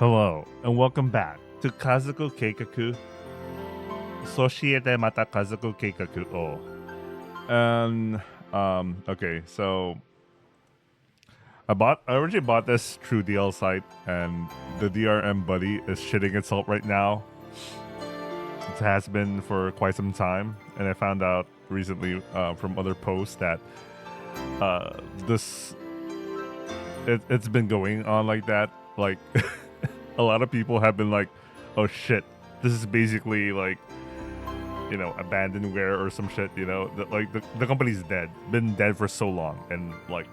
Hello, and welcome back to Kazoku Keikaku. Societe mata Kazoku Keikaku o. And okay, so I originally bought this through DL site, and the DRM buddy is shitting itself right now. It has been for quite some time, and I found out recently from other posts that it's been going on like that. Like a lot of people have been like, "Oh shit, this is basically like, you know, abandonware or some shit." You know, the company's dead, been dead for so long, and like,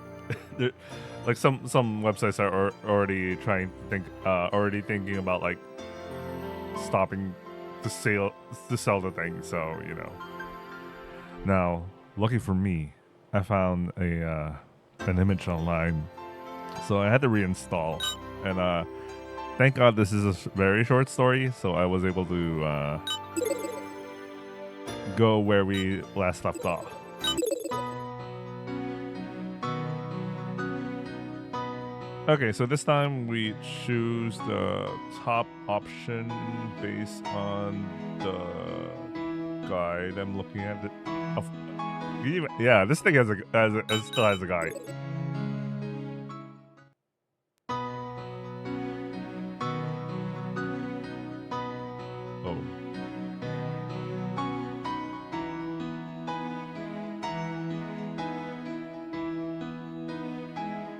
like some websites are already already thinking about like stopping to sell the thing. So you know, now lucky for me, I found an image online, so I had to reinstall, and thank God this is a very short story, so I was able to go where we last left off. Okay, so this time we choose the top option based on the guide I'm looking at. Yeah, this thing still has a guide. Oh.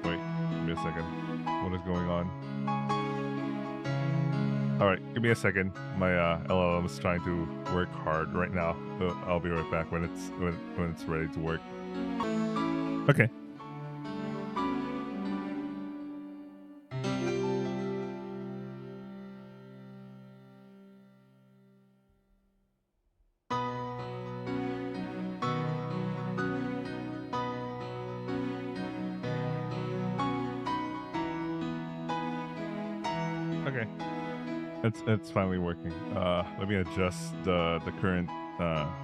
Wait, give me a second. What is going on? Alright, give me a second. My LLM is trying to work hard right now. So I'll be right back when it's ready to work. Okay. Okay. It's finally working. Let me adjust the current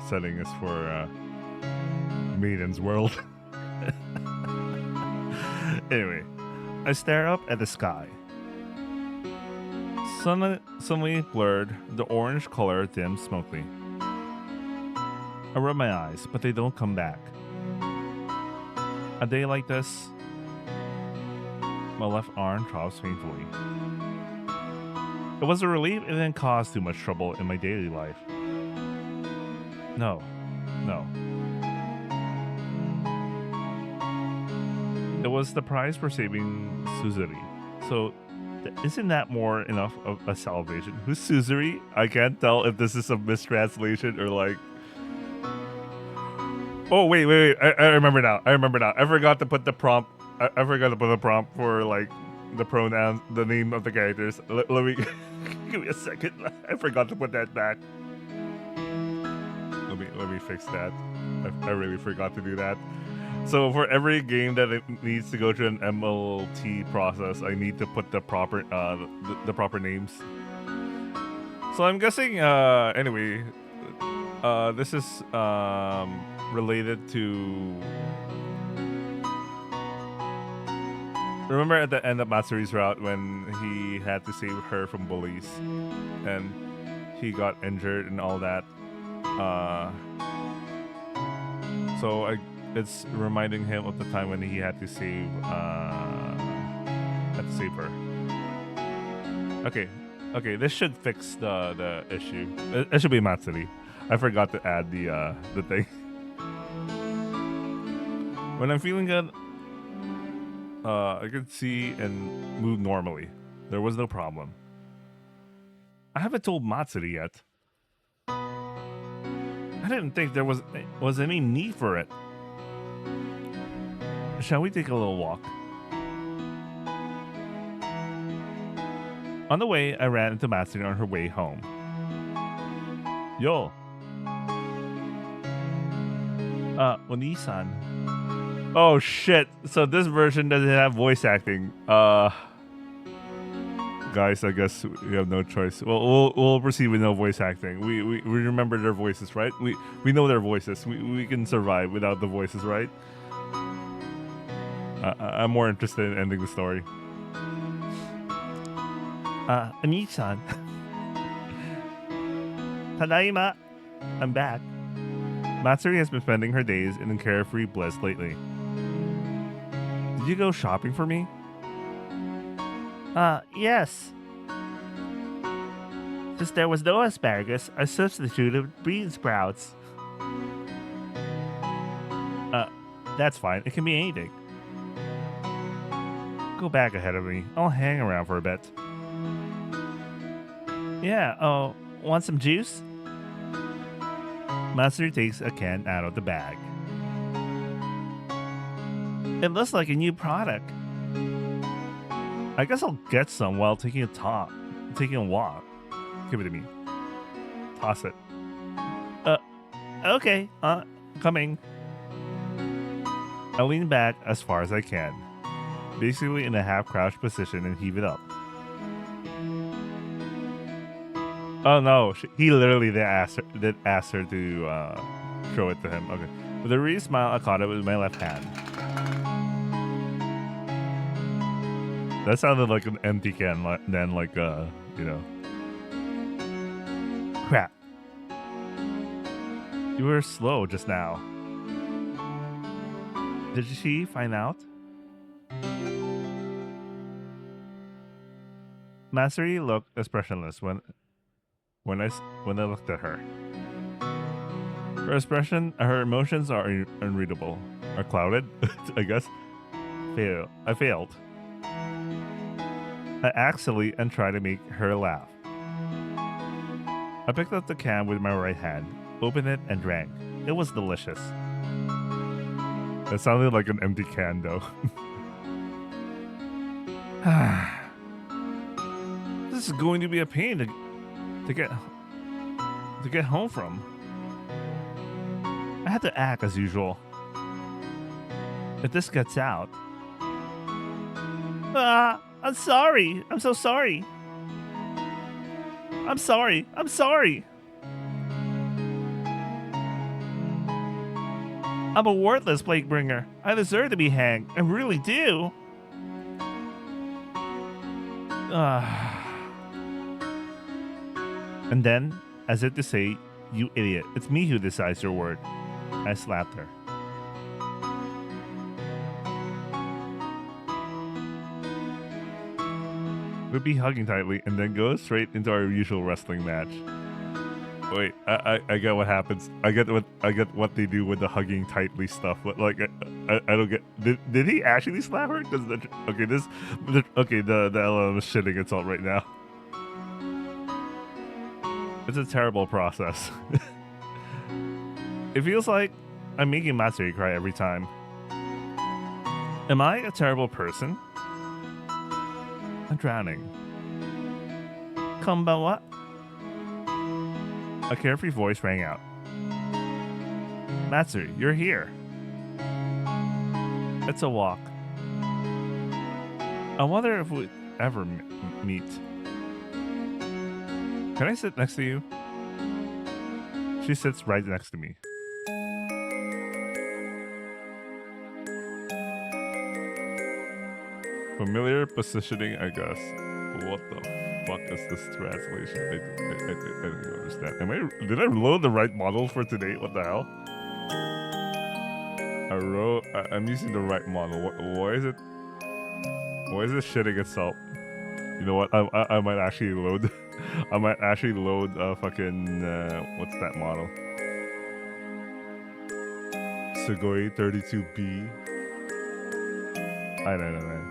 setting is for Maiden's World. Anyway, I stare up at the sky. Suddenly blurred, the orange color dims smokily. I rub my eyes, but they don't come back. A day like this, my left arm throbs painfully. It was a relief it didn't cause too much trouble in my daily life. No. It was the price for saving Suzuri. So, isn't that more enough of a salvation? Who's Suzuri? I can't tell if this is a mistranslation or like... Oh, wait. I remember now. I forgot to put the prompt. I forgot to put the prompt for like the pronouns, the name of the characters. Let me... Give me a second. I forgot to put that back. Let me fix that. I really forgot to do that. So for every game that it needs to go through an MLT process, I need to put the proper the proper names. So I'm guessing anyway, this is related to... Remember at the end of Matsuri's route when he had to save her from bullies and he got injured and all that. So it's reminding him of the time when he had to save her. Okay, this should fix the issue. It should be Matsuri. I forgot to add the thing. When I'm feeling good, I could see and move normally. There was no problem. I haven't told Matsuri yet. I didn't think there was any need for it. Shall we take a little walk? On the way, I ran into Matsuri on her way home. Yo. Oni-san. Oh shit! So this version doesn't have voice acting. Guys, I guess we have no choice. We'll proceed with no voice acting. We remember their voices, right? We know their voices. We can survive without the voices, right? I'm more interested in ending the story. Ani-san. Tadaima. I'm back. Matsuri has been spending her days in carefree bliss lately. Did you go shopping for me? Yes. Since there was no asparagus, I substituted bean sprouts. That's fine. It can be anything. Go back ahead of me. I'll hang around for a bit. Yeah, want some juice? Matsuri takes a can out of the bag. It looks like a new product. I guess I'll get some while taking a walk. Give it to me. Toss it. Okay, coming. I lean back as far as I can, basically in a half-crouched position, and heave it up. Oh no, he literally did ask her to show it to him. Okay. With a real smile, I caught it with my left hand. That sounded like an empty can, then like, you know. Crap. You were slow just now. Did she find out? Matsuri looked expressionless when I looked at her. Her emotions are unreadable. Are clouded, I guess. I failed. I act silly and tried to make her laugh. I picked up the can with my right hand, opened it, and drank. It was delicious. That sounded like an empty can, though. This is going to be a pain to get home from. I had to act as usual. If this gets out, I'm sorry. I'm so sorry. I'm sorry. I'm sorry. I'm a worthless plague bringer. I deserve to be hanged. I really do. And then, as if to say, you idiot, it's me who decides your word, I slapped her. We'd be hugging tightly and then go straight into our usual wrestling match. Wait, I get what happens. I get what they do with the hugging tightly stuff. But like, I don't get. Did he actually slap her? Because the LLM is shitting itself right now. It's a terrible process. It feels like I'm making Matsuri cry every time. Am I a terrible person? I'm drowning. Konbanwa? A carefree voice rang out. Matsuri, you're here. It's a walk. I wonder if we'd ever meet. Can I sit next to you? She sits right next to me. Familiar positioning, I guess. What the fuck is this translation? I don't understand. Did I load the right model for today? What the hell? I'm using the right model. Why is it shitting itself? You know what? I might actually load. I might actually load fucking what's that model? Sugoi 32B. I don't know, man.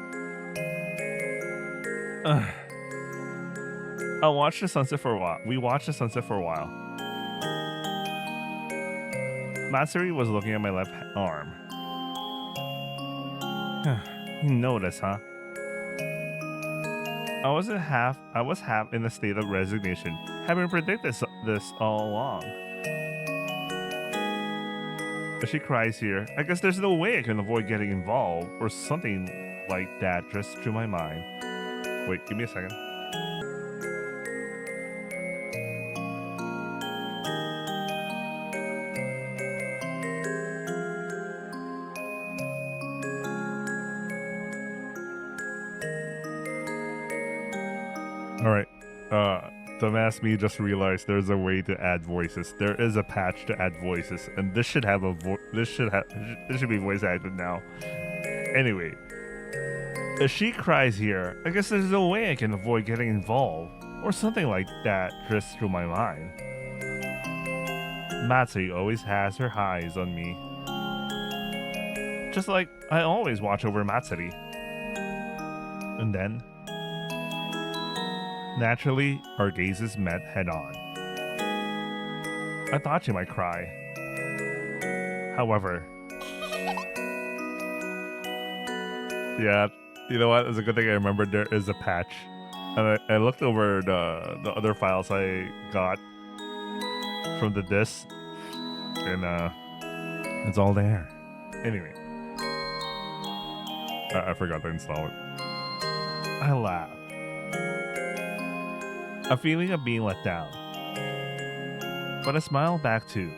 I watched the sunset for a while. We watched the sunset for a while. Matsuri was looking at my left arm. You noticed, huh? I was half in a state of resignation, having predicted this all along. But she cries here. I guess there's no way I can avoid getting involved, or something like that just through my mind. Wait, give me a second. Alright. Dumbass me just realized there's a way to add voices. There is a patch to add voices, and this should have a this should be voice acted now. Anyway, if she cries here, I guess there's no way I can avoid getting involved, or something like that drifts through my mind. Matsuri always has her eyes on me, just like I always watch over Matsuri. And then, naturally, our gazes met head-on. I thought she might cry. However, yeah, you know what? It's a good thing I remembered there is a patch. And I looked over the other files I got from the disc, and it's all there. Anyway, I forgot to install it. I laughed. A feeling of being let down. But I smiled back too.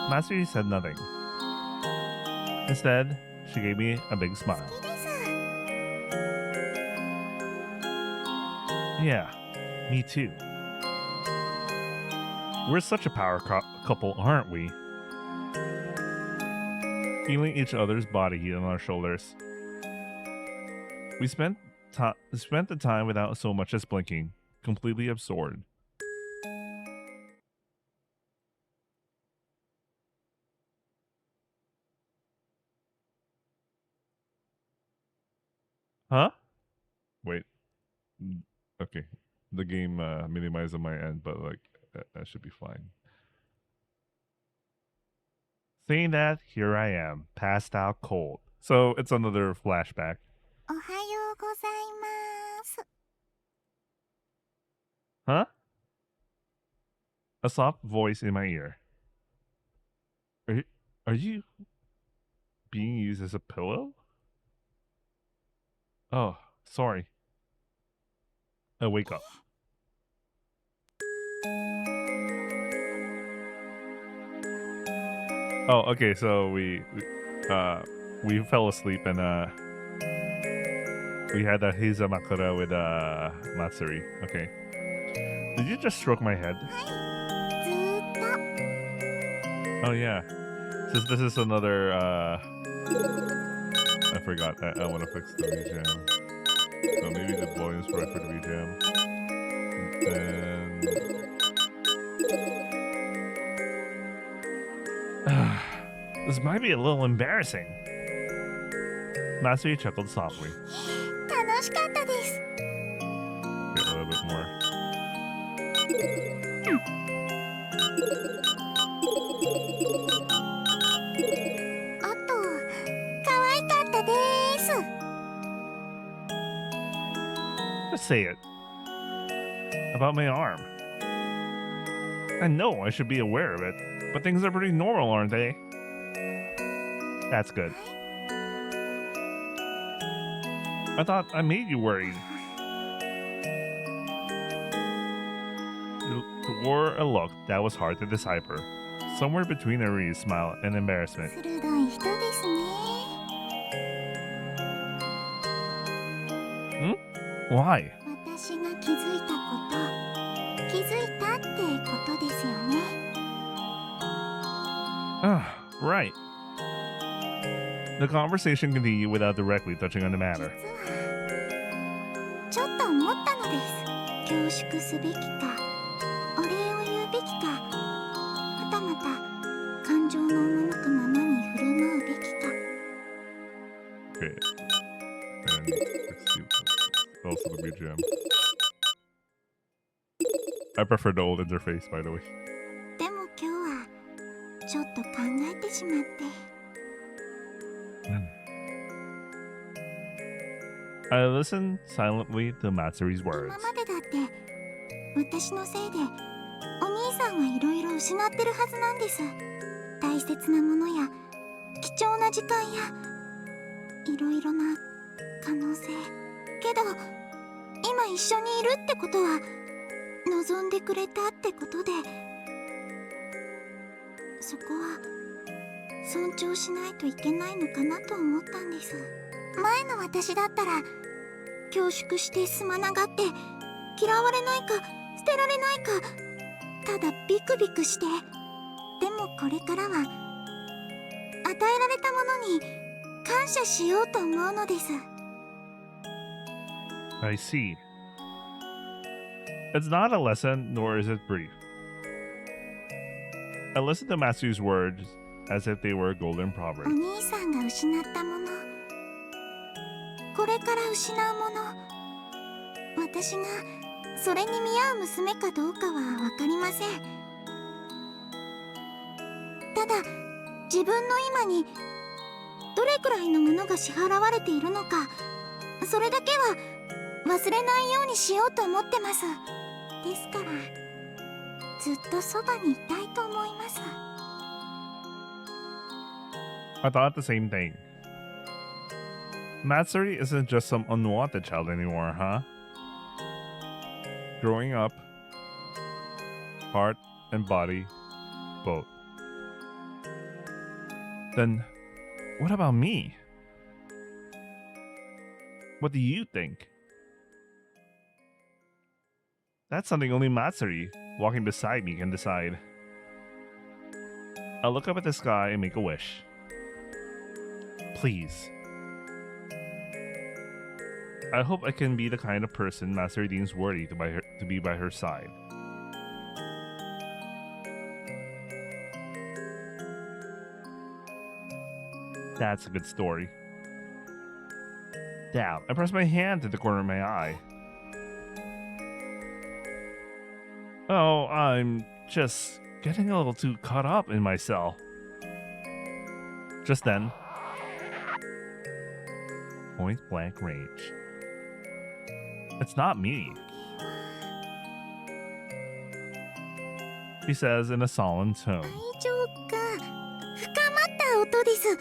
Matsuri said nothing. Instead, she gave me a big smile. Yeah, me too. We're such a power couple, aren't we? Feeling each other's body heat on our shoulders. We spent the time without so much as blinking, completely absorbed. Huh? Wait. Okay. The game minimized on my end, but like that should be fine. Saying that, here I am, passed out cold. So it's another flashback. Huh? A soft voice in my ear. Are you being used as a pillow? Oh, sorry. I wake up. Oh, okay, so we fell asleep and we had a Hizamakura with Matsuri. Okay. Did you just stroke my head? Oh yeah. Since this is another I forgot. I want to fix the VJam. So maybe the volume's right for the VJam. Then this might be a little embarrassing. Matsuri chuckled softly. Okay, a little bit more. Just say it. About my arm. I know I should be aware of it, but things are pretty normal, aren't they? That's good. I thought I made you worried. You wore a look that was hard to decipher, somewhere between a relieved smile and embarrassment. Hmm? Why? Right. The conversation continued without directly touching on the matter. Okay. And also the BGM. I prefer the old interface, by the way. I listened silently to Matsuri's words. 恐縮してすまながって嫌われないか捨てられないかただビクビクして、でもこれからは与えられたものに感謝しようと思うのです。 I see. It's not a lesson, nor is it brief. I listened to Matsuri's words as if they were a golden お proverb. 兄さんが失ったもの、これから失うもの、私がそれに見合う娘かどうかは分かりません。ただ自分の今にどれくらいのものが支払われているのか、それだけは忘れないようにしようと思ってます。ですからずっとそばにいたいと思います。 I thought the same thing. Matsuri isn't just some unwanted child anymore, huh? Growing up, heart and body, both. Then, what about me? What do you think? That's something only Matsuri, walking beside me, can decide. I'll look up at the sky and make a wish. Please. I hope I can be the kind of person Matsuri deems worthy to be by her side. That's a good story. Damn, I pressed my hand to the corner of my eye. Oh, I'm just getting a little too caught up in myself. Just then, point blank range. It's not me, she says in a solemn tone. 愛情が深まった音です。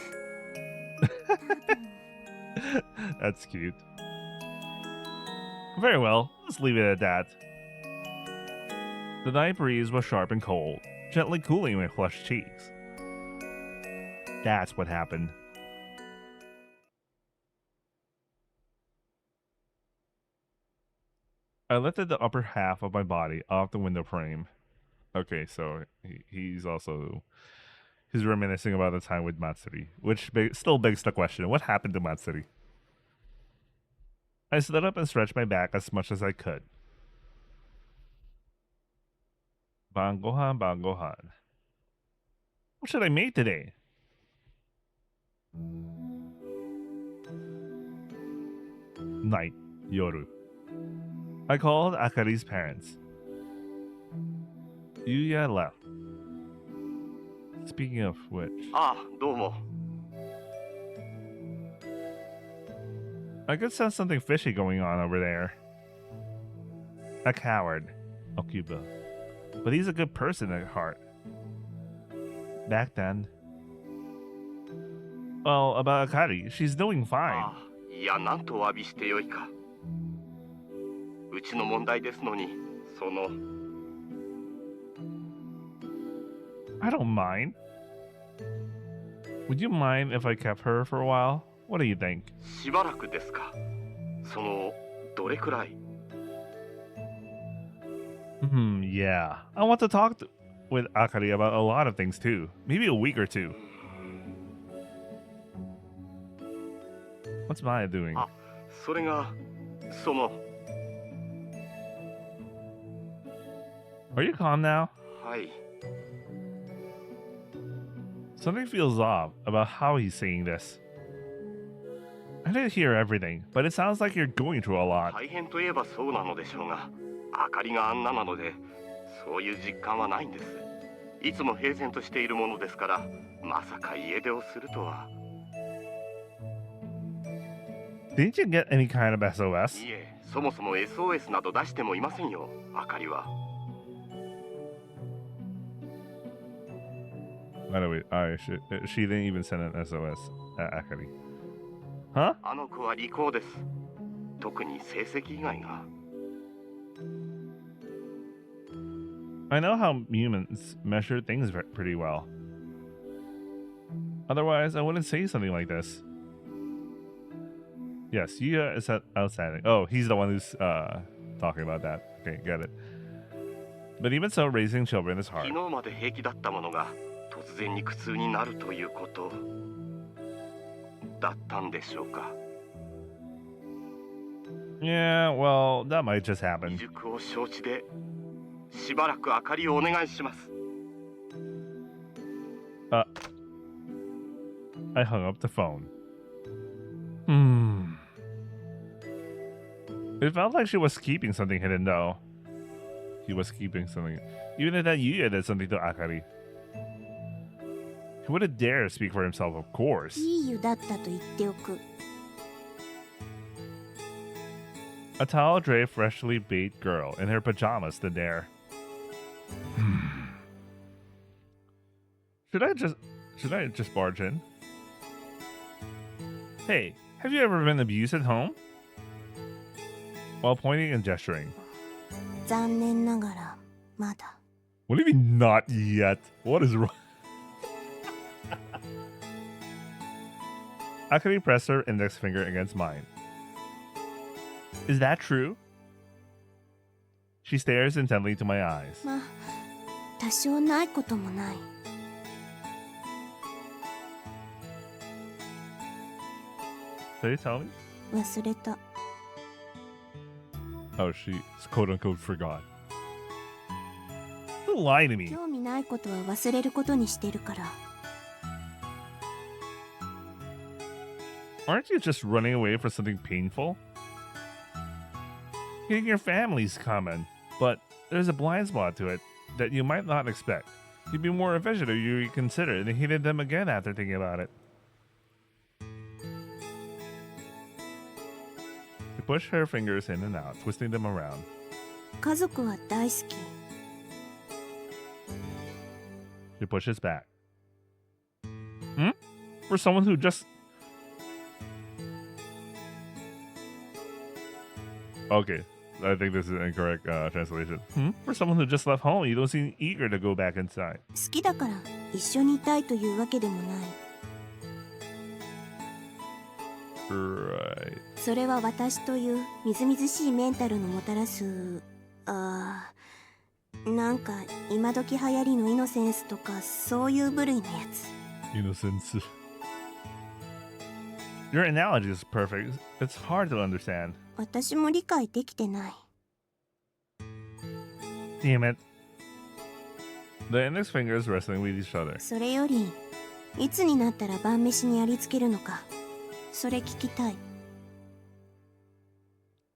That's cute. Very well, let's leave it at that. The night breeze was sharp and cold, gently cooling my flushed cheeks. That's what happened. I lifted the upper half of my body off the window frame. Okay, so he's reminiscing about the time with Matsuri, which still begs the question, what happened to Matsuri? I stood up and stretched my back as much as I could. Bangohan, bangohan. What should I make today? Night, yoru. I called Akari's parents. Yuya left. Speaking of which... domo. I could sense something fishy going on over there. A coward, Okuba. But he's a good person at heart. Back then. Well, about Akari, she's doing fine. いや、なんとお詫びしてよいか。うちの問題ですのに、その。I don't mind. Would you mind if I kept her for a while? What do you think? しばらくですか。その、どれくらい？ Yeah. I want to talk with Akari about a lot of things too. Maybe a week or two. What's Maya doing? それが、その。 Are you calm now? はい。 Something feels off about how he's saying this. I didn't hear everything, but it sounds like you're going through a lot. 大変といえばそうなのでしょうが、明かりがあんななので、そういう実感はないんです。いつも平然としているものですから、まさか家出をするとは。 Didn't you get any kind of SOS? いえ、そもそも SOS など出してもいませんよ、明かりは。 By the way, she didn't even send an SOS at Akari. Huh? あの子は利口です。特に成績以外が。 I know how humans measure things pretty well. Otherwise, I wouldn't say something like this. Yes, Yuya is outstanding. Oh, he's the one who's talking about that. Okay, get it. But even so, raising children is 昨 hard. 日まで平気だったものが突然に苦痛になるということだったんでしょうか。 Yeah, well, that might just 未 happen. 熟を承知でしばらく明かりをお願いします。 I hung up the phone. It felt like she was keeping something hidden, though. He was keeping something. Even if that Yuya did something to Akari. He wouldn't dare speak for himself, of course. いい湯だったと言っておく。 A tall, dray, freshly bathed girl in her pajamas stood there. Should I just barge in? Hey, have you ever been abused at home? While pointing and gesturing. 残念ながらまだ。 What do you mean not yet? What is wrong? Akari pressed her index finger against mine. Is that true? She stares intently into my eyes. まあ多少ないこともない。 Did you tell me? 忘れた。 Oh, she quote unquote forgot. Don't lie to me. 興味ないことは忘れることにしてるから。 Aren't you just running away from something painful? Hitting your family's common, but there's a blind spot to it that you might not expect. You'd be more efficient if you reconsidered and hated them again after thinking about it. She pushed her fingers in and out, twisting them around. 家族は大好き。 She pushes back. For someone who just... Okay, I think this is an incorrect translation. For someone who just left home, you don't seem eager to go back inside. 好きだから一緒にいたいというわけでもない。 Right. それは私というみずみずしいメンタルのもたらすなんか今時流行りのイノセンスとかそういう部類のやつ。 Innocence. Your analogy is perfect. It's hard to understand. 私も理解できてない。 Damn it. The index fingers wrestling with each other. それよりいつになったら晩飯にありつけるのか、それ聞きたい。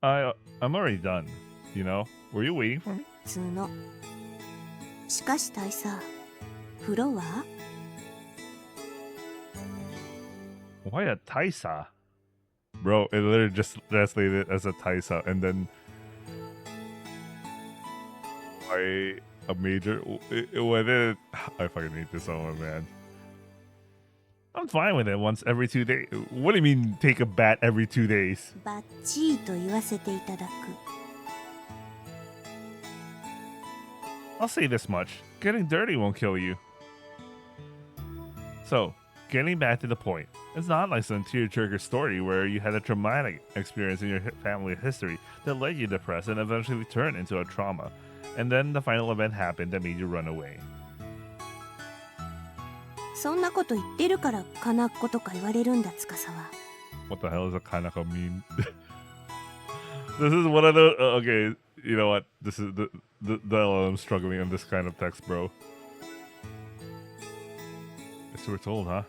I'm already done. You know? Were you waiting for me? つの。しかし大佐、風呂は？ Why a Taisa? Bro, it literally just translated as a Taisa and then why a major when it I fucking hate this so much, man. I'm fine with it once every 2 days. What do you mean take a bath every 2 days? バッチーと言わせていただく。 I'll say this much. Getting dirty won't kill you. So, getting back to the point. It's not like some tearjerker story where you had a traumatic experience in your family history that led you depressed and eventually turned into a trauma. And then the final event happened that made you run away. そんなこと言ってるからかなっことか言われるんだ司は。 What the hell does a kanaka mean? This is one of the... okay, you know what? This is the LLM struggling on this kind of text, bro. Guess we're told, huh?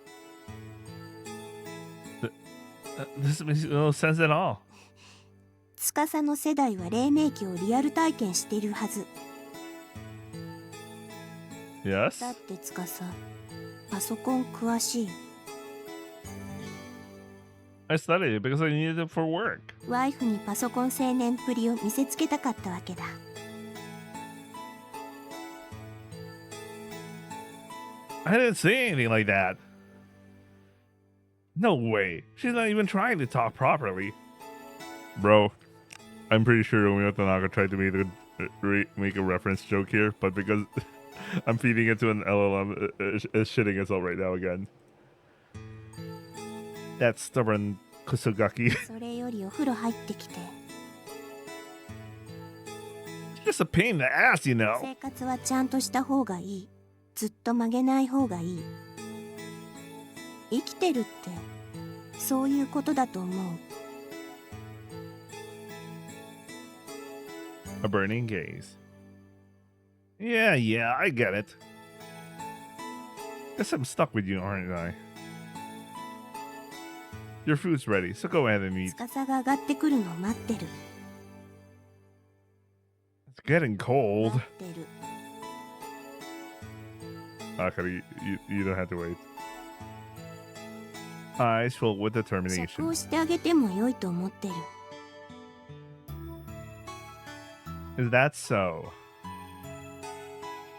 This makes no sense at all. 司の世代は黎明期をリアル体験しているはず。 Yes? だって司、パソコン詳しい。 I studied it because I needed it for work. ワイフにパソコン青年っぷりを見せつけたかったわけだ。 I didn't say anything like that. No way. She's not even trying to talk properly. Bro, I'm pretty sure Romeo Tanaka tried to make a reference joke here, but because I'm feeding it to an LLM, it's shitting itself right now again. That stubborn Kusogaki. それよりお風呂入ってきて。 Just a pain in the ass, you know. 生活はちゃんとした方がいい。ずっと曲げない方がいい。生きてるってそういうことだと思う。 A burning gaze. Yeah, I get it. Guess I'm stuck with you, aren't I? Your food's ready, so go ahead and eat. 司が上がってくるのを待ってる。 It's getting cold. 待ってる。 Akari, you don't have to wait. Eyes filled with 酌 determination. をしてあげても良いと思ってる。 Is that so?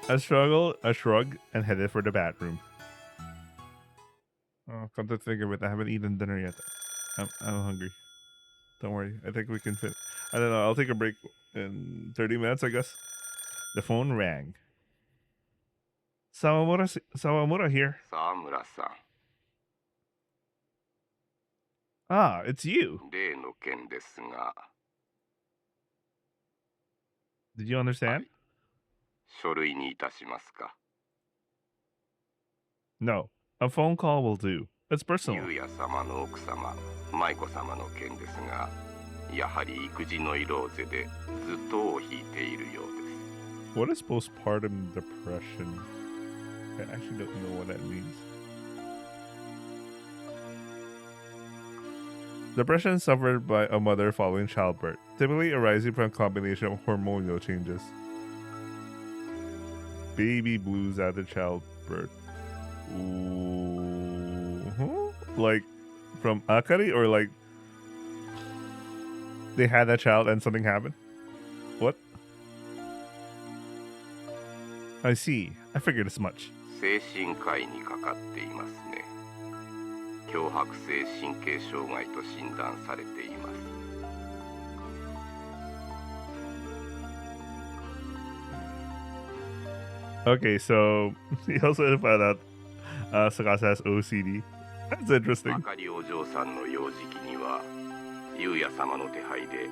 A shrug, and headed for the bathroom. Oh, come to think of it, I haven't eaten dinner yet. I'm hungry. Don't worry, I think we can fit. I don't know, I'll take a break in 30 minutes, I guess. The phone rang. Sawamura here. 沢村さん、 Ah, it's you. 例の件ですが、 Did you understand? 書類にいたしますか。 No. A phone call will do. It's personal. 優也様の奥様、舞子様の件ですが、やはり育児の色ぜでずっと尾を引いているようです。 What is postpartum depression? I actually don't know what that means. Depression suffered by a mother following childbirth, typically arising from a combination of hormonal changes. Baby blues after childbirth. Ooh. Huh? Like from Akari, or like they had a child and something happened? What? I see. I figured as much. 精神科医にかかっていますね。強迫性神経障害と診断されています。 Okay, so he also found out Sakasa has OCD. That's interesting. あかりお嬢さんの幼児期には、優也様の手配で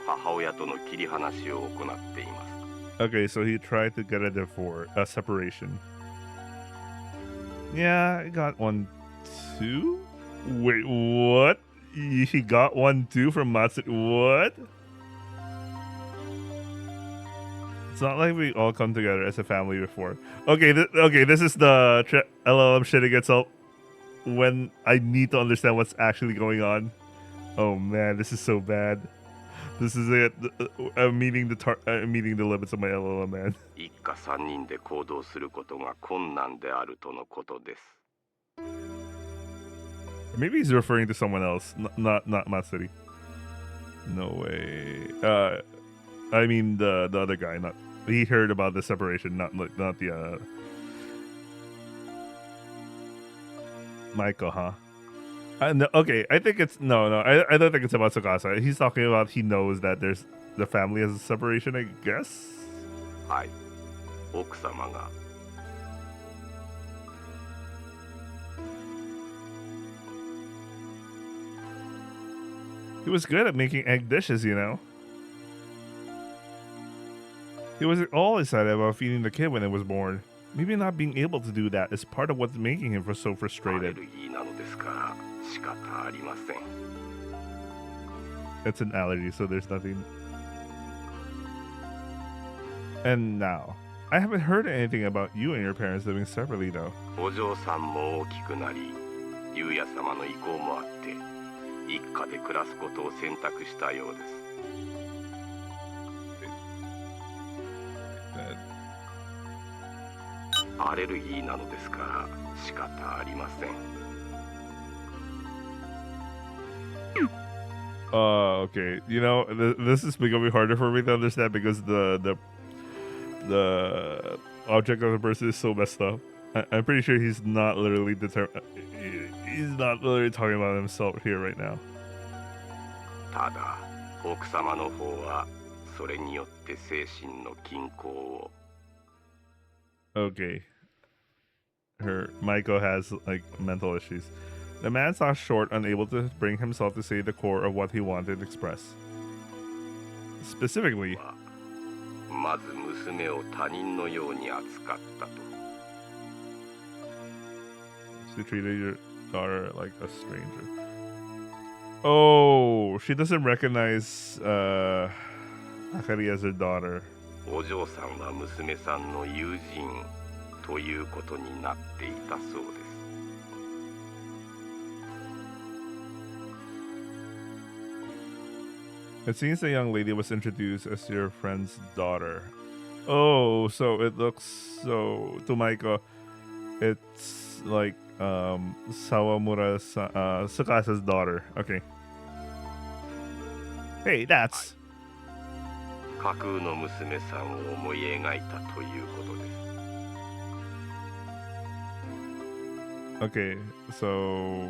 母親との切り離しを行っています。 Okay, so he tried to get a separation. Yeah, I got one too. Wait, what? He got one too from Matsuri? What? It's not like we all come together as a family before. Okay, this is the LLM shitting itself when I need to understand what's actually going on. Oh man, this is so bad. This is it. I'm meeting the limits of my LLM, man. 一家三人で行動することが困難であるとのことです。 Maybe he's referring to someone else, not Matsuri. No way. I mean the other guy. Not he heard about the separation, not the Michael, huh? No, okay, I think it's no. I don't think it's about Tsukasa. He's talking about he knows that the family has a separation, I guess. はい、奥様が He was good at making egg dishes, you know. He was all excited about feeding the kid when it was born. Maybe not being able to do that is part of what's making him so アレ frustrated. ルギーなのですから仕方ありません。 It's an allergy, so there's nothing. And now, I haven't heard anything about you and your parents living separately, though. お嬢さんも大きくなり、優也様の意向もあって、一家で暮らすことを選択したようです。 アレルギーなのですから仕方ありません。 Okay. You know, this is becoming harder for me to understand because the object of the person is so messed up. I'm pretty sure he's not literally he's not literally talking about himself here right now. ただ、奥様の方はそれによって精神の均衡を。 Okay. Her Maiko has like mental issues. The man stopped short, unable to bring himself to say the core of what he wanted to express. Specifically, まず娘を他人のように扱ったと。 she treated your daughter like a stranger. Oh, she doesn't recognize Akari as her daughter. お嬢さんは娘さんの友人ということになっていたそうです。 It seems the young lady was introduced as your friend's daughter. Oh, so it looks so to Maiko, it's like Sawamura Sukasa's daughter. Okay. Hey, that's 架空の娘さんを思い描いたということです。 okay. So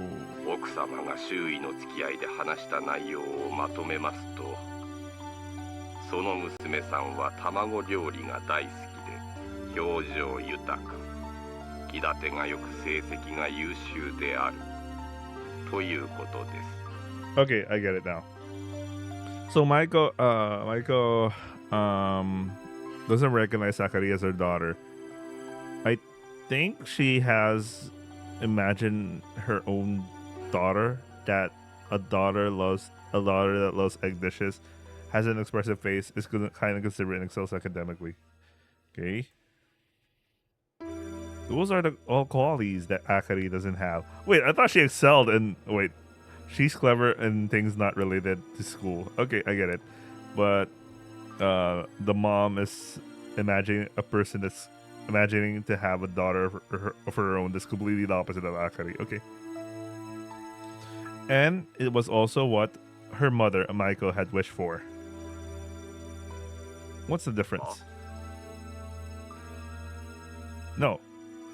奥様が周囲の付き合いで話した内容をまとめますと、その娘さんは卵料理が大好きで表情豊か、気立てがよく成績が優秀であるということです。 okay, I get it now. So Maiko doesn't recognize Sakari as her daughter. I think she has imagined her own daughter, that a daughter that loves egg dishes, has an expressive face, is kind of considerate and excels academically. Okay. Those are the all qualities that Akari doesn't have. Wait, I thought she excelled in wait. She's clever in things not related to school. Okay, I get it. But the mom is imagining a person that's imagining to have a daughter of her own that's completely the opposite of Akari. Okay. And it was also what her mother, Maiko, had wished for. What's the difference? No.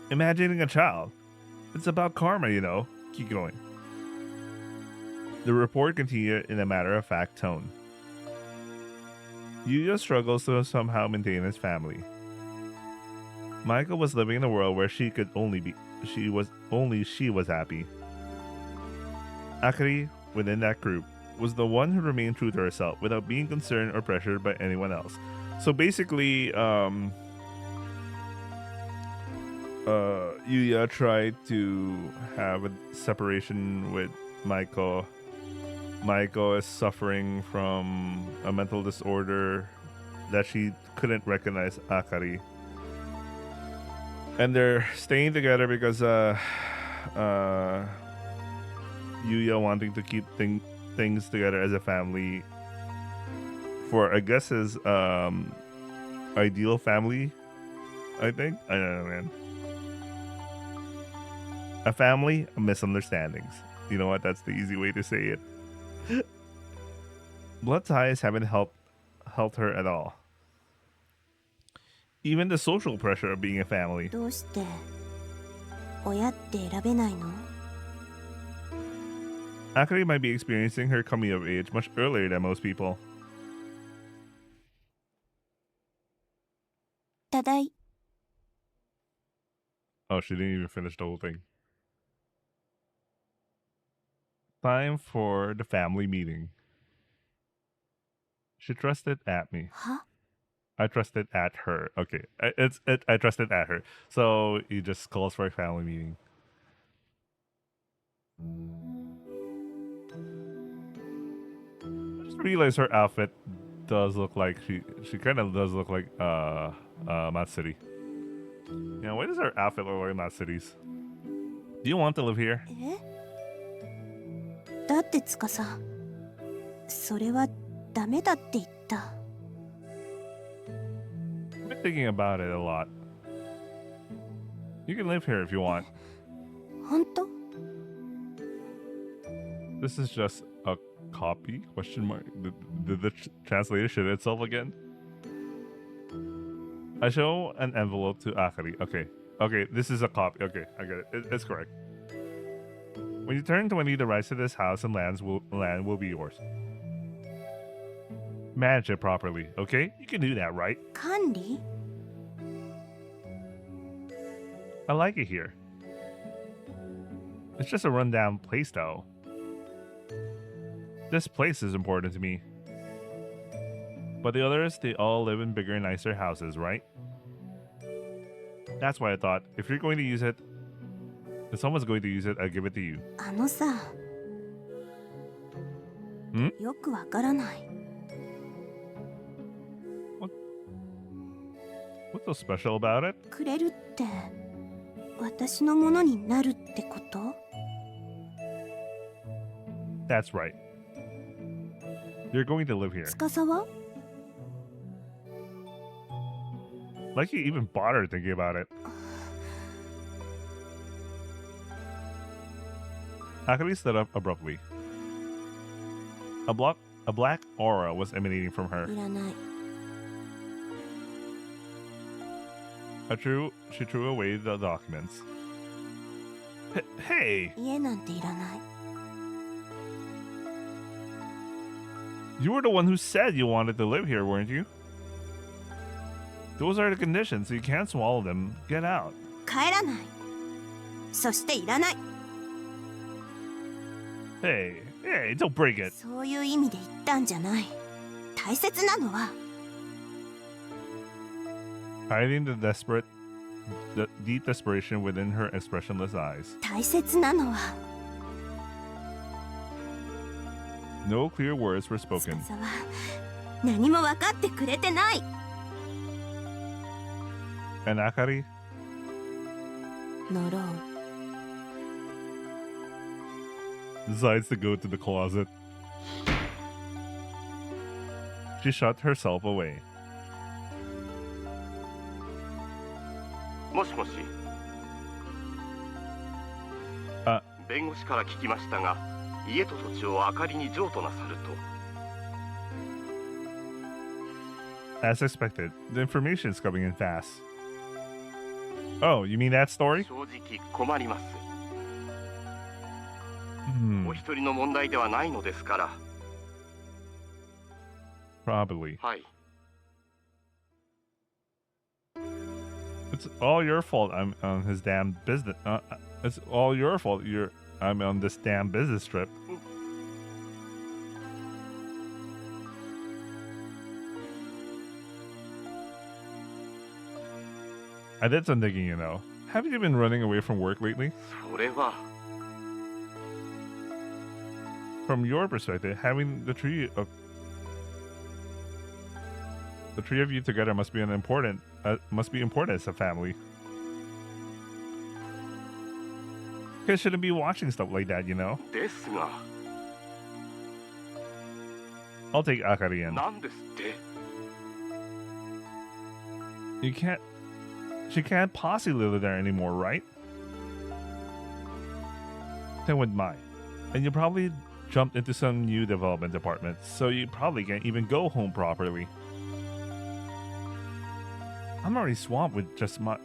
Imagining a child. It's about karma, you know. Keep going. The report continued in a matter-of-fact tone. Yuya struggles to somehow maintain his family. Maiko was living in a world where she was happy. Akari, within that group, was the one who remained true to herself without being concerned or pressured by anyone else. So basically, Yuya tried to have a separation with Maiko. Maiko is suffering from a mental disorder that she couldn't recognize Akari. And they're staying together because Yuya wanting to keep things together as a family for, I guess, his ideal family, I think. I don't know, man. A family of misunderstandings. You know what? That's the easy way to say it. Blood ties haven't helped her at all. Even the social pressure of being a family. どうして親って選べないの？ Akari might be experiencing her coming of age much earlier than most people. ただい Oh, she didn't even finish the whole thing. Time for the family meeting. She trusted at me. は？ I trusted at her. Okay, I trusted at her. So he just calls for a family meeting. I just realized her outfit does look like she kind of does look like Matsuri. Yeah, why does her outfit look like Matsuri's? Do you want to live here? え？だってつかさ、それはダメだって言った。 I've been thinking about it a lot. You can live here if you want. 本当？ This is just a copy? Question mark. Did the translator shit itself again? I show an envelope to Akari. Okay, this is a copy. Okay, I get it. It's correct. When you turn 20, the rights to this house and land will be yours. Manage it properly, okay? You can do that, right? 管理？ I like it here. It's just a rundown place, though. This place is important to me. But the others, they all live in bigger and nicer houses, right? That's why I thought, if you're going to use it, if someone's going to use it, I'll give it to you. あのさ、ん？よくわからない。 What's so special about it? くれるって私のものになるってこと？ That's right. You're going to live here. 司は？ Like you even bother thinking about it. Akari stood up abruptly. A black aura was emanating from her. いらない。 She threw away the documents. Hey! 家なんていらない。 You were the one who said you wanted to live here, weren't you? Those are the conditions, so you can't swallow them. Get out. 帰らない。そしていらない。 Hey, don't break it. そういう意味で言ったんじゃない。大切なのは。 Hiding the deep desperation within her expressionless eyes. 大切なのは。 No clear words were spoken. 司は何も分かってくれてない。 And Akari? ノロン。 Decides to go to the closet. She shut herself away. もしもし。あ、弁護士から聞きましたが、家と土地を明かりに譲渡なさると。 As expected, the information is coming in fast. Oh, you mean that story? 正直困ります。 Hmm, お一人の問題ではないのですから。 probably. はい。 It's all your fault. I'm on his damn business. It's all your fault. I'm on this damn business trip. I did some digging, you know. Haven't you been running away from work lately? それは。 From your perspective, having the three of you together must be important as a family. Kids shouldn't be watching stuff like that, you know. ですが。 I'll take Akari in. なんですって。 She can't possibly live there anymore, right? Then with mine. And you probably jumped into some new development department, so you probably can't even go home properly. I'm already swamped with just my...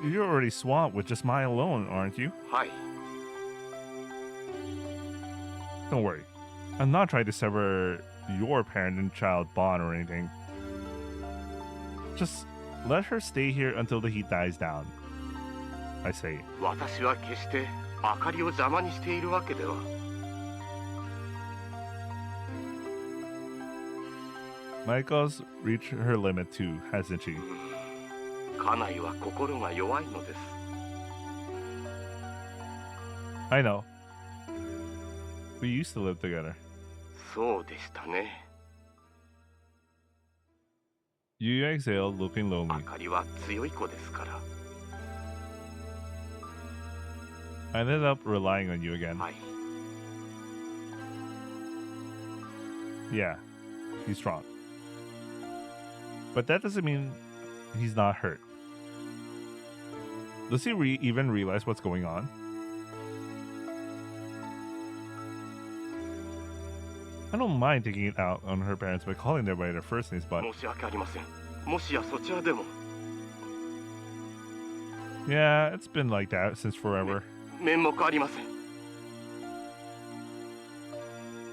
You're already swamped with just mine alone, aren't you? はい。 Don't worry. I'm not trying to sever your parent and child bond or anything. Just let her stay here until the heat dies down. I say. 私は決して明かりを邪魔にしているわけでは。 Maiko's reached her limit too, hasn't she? 家内は心が弱いのです。 I know. We used to live together. そうでしたね。 You exhaled, looking 明 lonely. かりは強い子ですから。 I ended up relying on you again. はい。 Yeah, he's strong. But that doesn't mean he's not hurt. Does he even realize what's going on? I don't mind taking it out on her parents by calling them by their first names, but 申し訳ありません。もしやそちらでも。 yeah, it's been like that since forever. 面目ありません。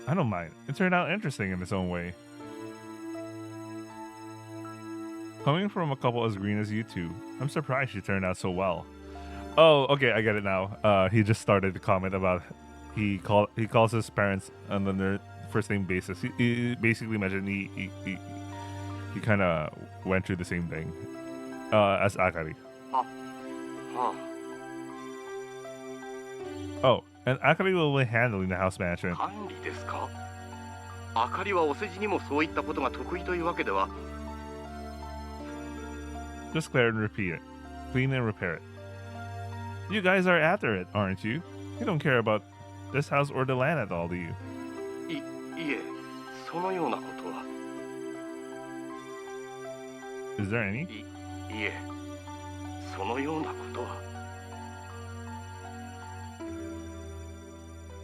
I don't mind. It turned out interesting in its own way. Coming from a couple as green as you two, I'm surprised she turned out so well. Oh, okay, I get it now. He just started to comment about he calls his parents on their first name basis. He basically mentioned he kind of went through the same thing as Akari. は Oh, and Akari will be handling the house management. あ、管理ですか？あかりはお世辞にもそういったことが得意というわけでは。 Just clear and repeat it. Clean and repair it. You guys are after it, aren't you? You don't care about this house or the land at all, do you? いえ、そのようなことは。 Is there any? いえ、そのようなことは。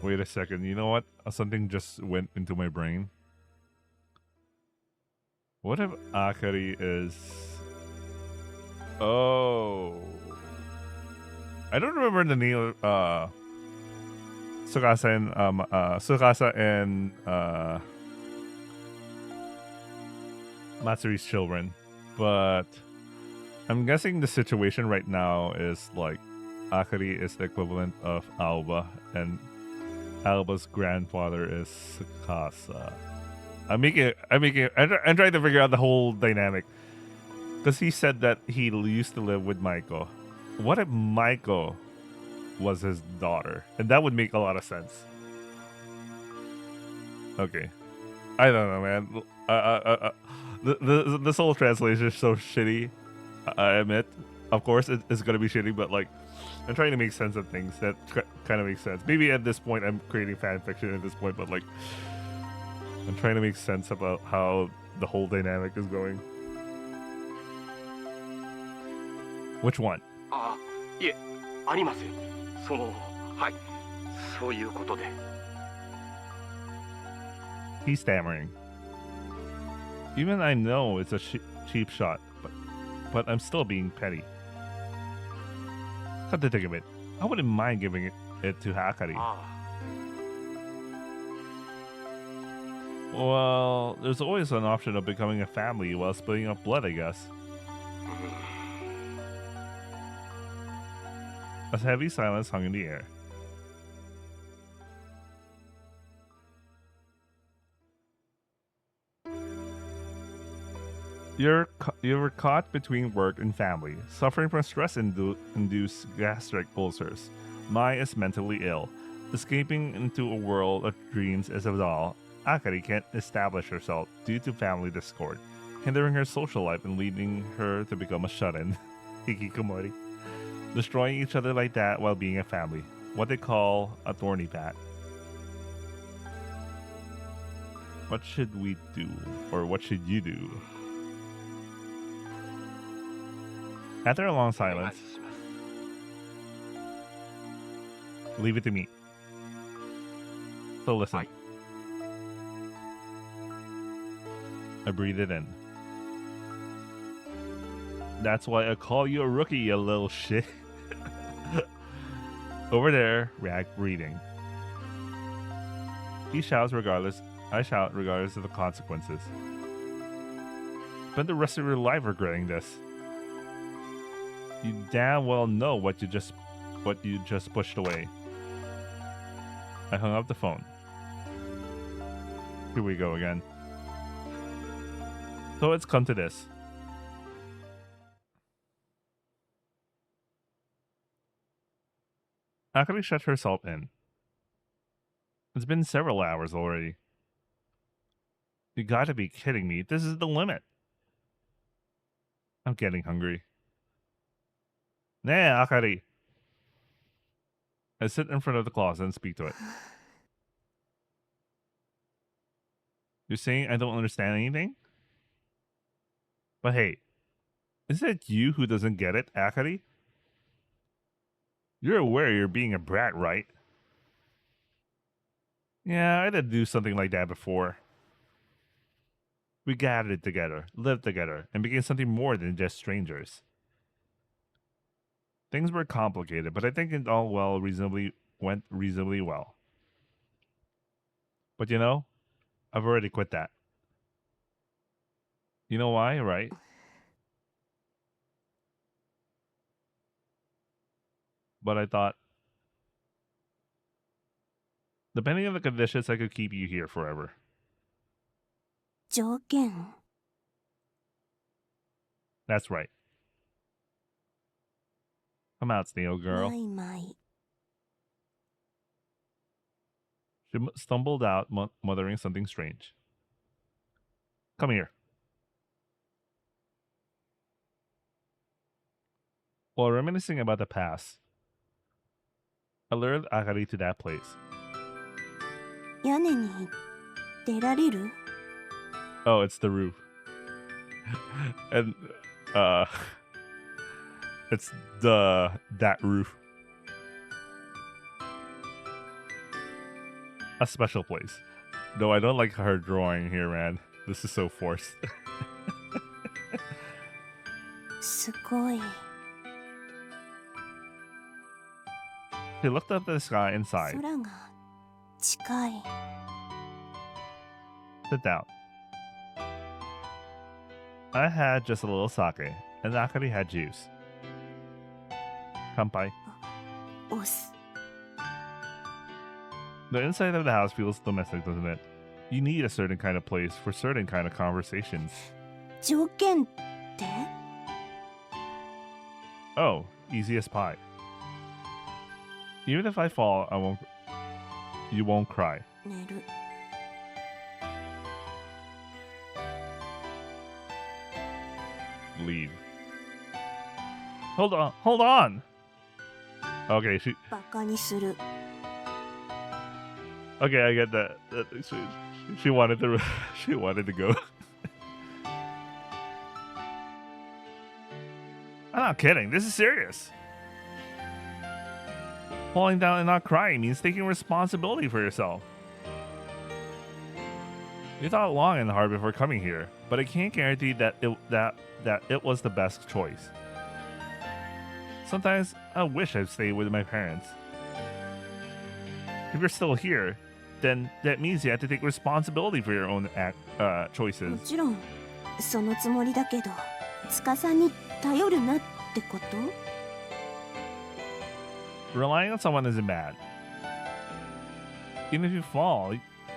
Wait a second. You know what? Something just went into my brain. What if Akari is... Oh... I don't remember the name of Sukasa and Matsuri's children. But I'm guessing the situation right now is like Akari is the equivalent of Alba and Alba's grandfather is Sukasa. I'm trying to figure out the whole dynamic. Because he said that he used to live with Maiko. What if Maiko was his daughter? And that would make a lot of sense. Okay. I don't know, man. This whole translation is so shitty. I admit. Of course, it's going to be shitty, but like, I'm trying to make sense of things that kind of make sense. Maybe at this point, I'm creating fan fiction at this point, but like, I'm trying to make sense about how the whole dynamic is going. Which one? あ、いえ、ありません。その、はい、そういうことで。 He's stammering. Even I know it's a cheap shot, but I'm still being petty. Come to think of it, I wouldn't mind giving it to Hakari. あ Well, there's always an option of becoming a family while splitting up blood, I guess. あ、 A heavy silence hung in the air. You were caught between work and family, suffering from stress-induced gastric ulcers. Mai is mentally ill. Escaping into a world of dreams is a doll. Akari can't establish herself due to family discord, hindering her social life and leading her to become a shut-in. Hikikomori. Destroying each other like that while being a family. What they call a thorny pat. What should we do? Or what should you do? After a long お願い silence, します。 leave it to me. So listen. Aye. I breathe it in. That's why I call you a rookie, you little shit. Over there, Rag reading. He shouts regardless. I shout regardless of the consequences. Spend the rest of your life regretting this. You damn well know what you just pushed away. I hung up the phone. Here we go again. So it's come to this. Akari shut herself in. It's been several hours already. You gotta be kidding me. This is the limit. I'm getting hungry. Nah, Akari. I sit in front of the closet and speak to it. You're saying I don't understand anything? But hey, is it you who doesn't get it, Akari? You're aware you're being a brat, right? Yeah, I did do something like that before. We gathered together, lived together, and became something more than just strangers. Things were complicated, but I think it all went reasonably well. But you know, I've already quit that. You know why, right? but I thought, depending on the conditions, I could keep you here forever. 条件 That's right. Come out, snail マ girl. イマイ She stumbled out, muttering something strange. Come here. While reminiscing about the past, I lured Akari to that place. 屋根に出られる Oh, it's the roof. And, it's that roof. A special place. No, I don't like her drawing here, man. This is so forced. すごい She looked up at the sky and sighed. 空が近い Sit down. I had just a little sake, and Akari had juice. Kanpai. 押す The inside of the house feels domestic, doesn't it? You need a certain kind of place for certain kind of conversations. 条件って Oh, easy as pie. Even if I fall, you won't cry. 寝る Leave. Hold on! Okay,バカにする okay, I get that. She wanted to, she wanted to go. I'm not kidding. This is serious. Falling down and not crying means taking responsibility for yourself. You thought long and hard before coming here, but I can't guarantee that it was the best choice. Sometimes I wish I'd stayed with my parents. If you're still here, then that means you have to take responsibility for your own choices. もちろんそのつもりだけど司に頼るなってこと Relying on someone isn't bad. Even if you fall,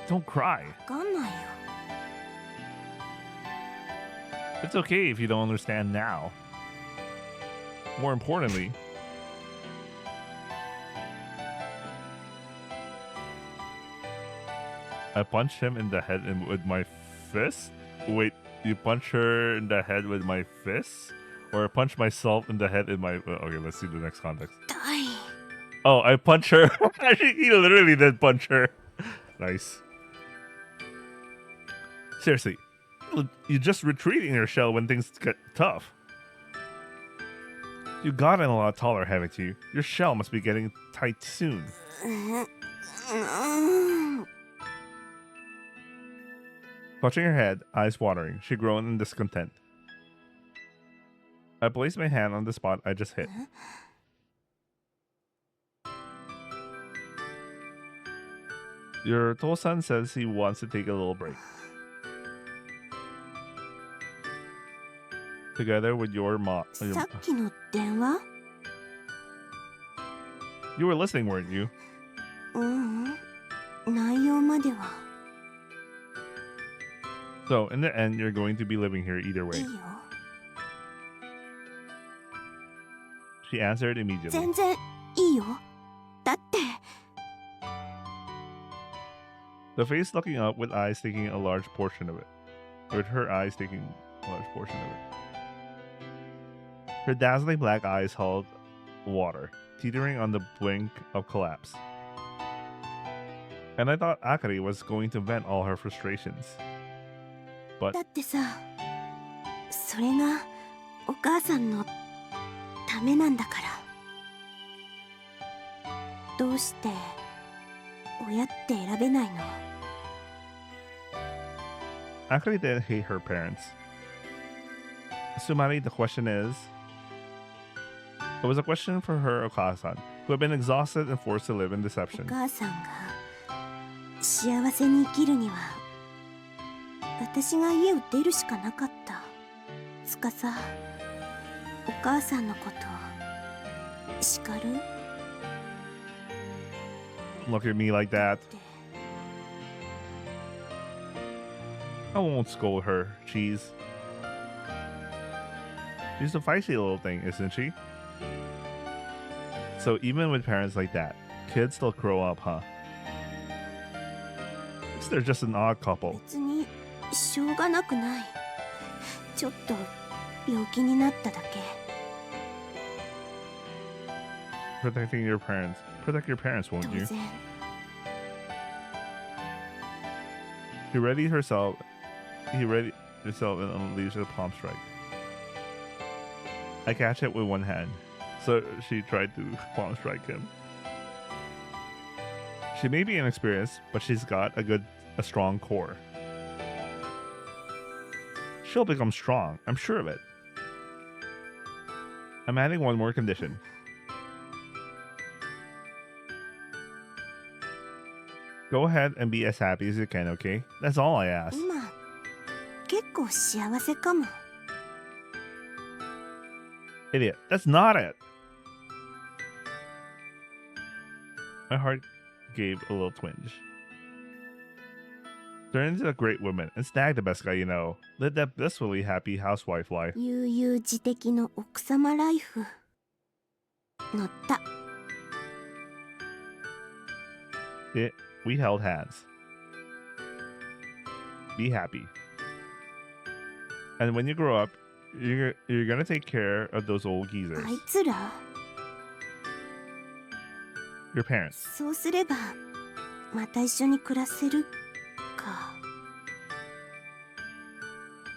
don't cry. わかんないよ It's okay if you don't understand now. More importantly, I punched him in the head with my fist? Wait, you punch her in the head with my fist? Or I punch myself in the head in my... Okay, let's see the next context. 痛い Oh, I punch her. He literally did punch her. Nice. Seriously, you're just retreating your shell when things get tough. You've gotten a lot taller, haven't you? Your shell must be getting tight soon. Clutching her head, eyes watering, she groaned in discontent. I placed my hand on the spot I just hit. Your Tosan says he wants to take a little break. Together with your mom. さっきの電話 You were listening, weren't you? 内容までは So, in the end, you're going to be living here either い way. いよ She answered immediately. 全然いいよだって The face looking up with eyes taking a large portion of it. With her eyes taking a large portion of it. Her dazzling black eyes held water, teetering on the brink of collapse. And I thought Akari was going to vent all her frustrations. But だってさそれがお母さんのためなんだからどうして親って選べないの Akari did hate her parents. Sumari, the question is... It was a question for her Okasan, who had been exhausted and forced to live in お deception. 母さんが幸せに生きるには私が家を出るしかなかったつかさお母さんのこと叱る look at me like that. って。 I won't scold her, Cheese. She's a feisty little thing, isn't she? So even with parents like that, kids still grow up, huh? Guess they're just an odd couple. 別にしょうがなくない。ちょっと病気になっただけ。 Protecting your parents. Protect your parents, won't 当 you? 然。 He readied herself and unleashed a palm strike. I catch it with one hand, so she tried to palm strike him. She may be inexperienced, but she's got a strong core. She'll become strong, I'm sure of it. I'm adding one more condition. Go ahead and be as happy as you can, okay? That's all I ask. 今結構幸せかも。 Idiot, that's not it! My heart gave a little twinge. Turn into a great woman and snag the best guy you know. Live that blissfully happy housewife life. 悠々自適の奥様ライフ。乗った。 We held hands. Be happy. And when you grow up, you're gonna take care of those old geezers. あいつら Your parents. そうすればまた一緒に暮らせるか。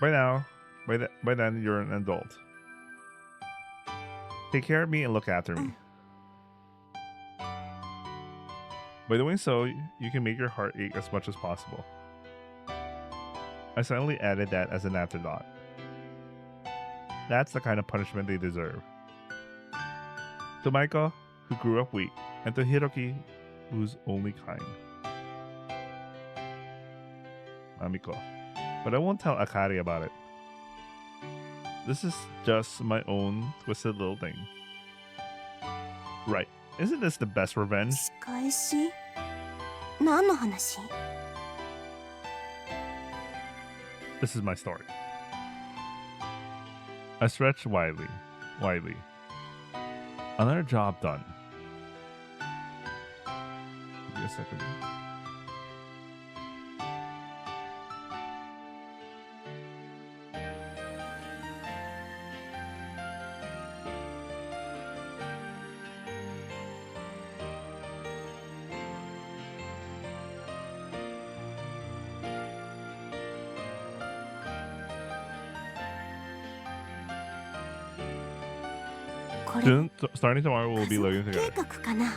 By then you're an adult. Take care of me and look after me. By doing so, you can make your heart ache as much as possible. I suddenly added that as an afterthought. That's the kind of punishment they deserve. To Maika, who grew up weak, and to Hiroki, who's only kind. Amiko. But I won't tell Akari about it. This is just my own twisted little thing. Right. Isn't this the best revenge? 仕返し何の話？ This is my story. I stretched widely. Another job done. Give me a second. Soon, starting tomorrow, we'll be living 計 together. 画かな。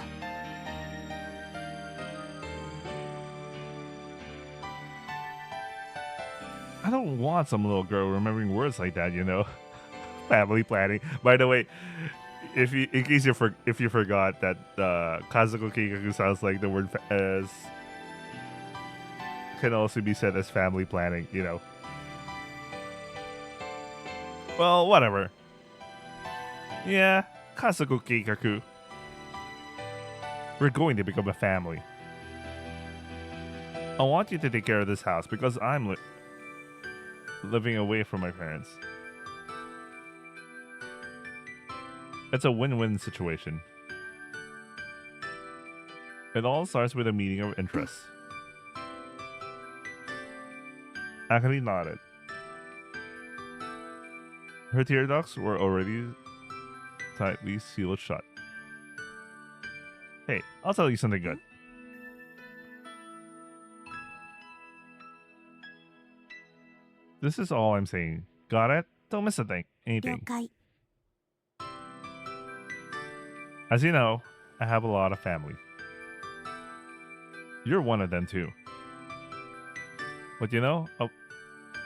I don't want some little girl remembering words like that, you know. Family planning. By the way, if you forgot that Kazoku Keikaku sounds like the word as can also be said as family planning, you know. Well, whatever. Yeah, Kazoku Keikaku. We're going to become a family. I want you to take care of this house because I'm living away from my parents. It's a win-win situation. It all starts with a meeting of interests. Akari nodded. Her tear ducts were already tightly sealed shut. Hey, I'll tell you something good. This is all I'm saying. Got it? Don't miss a thing. 了 Anything. 解。 As you know, I have a lot of family. You're one of them too. But you know,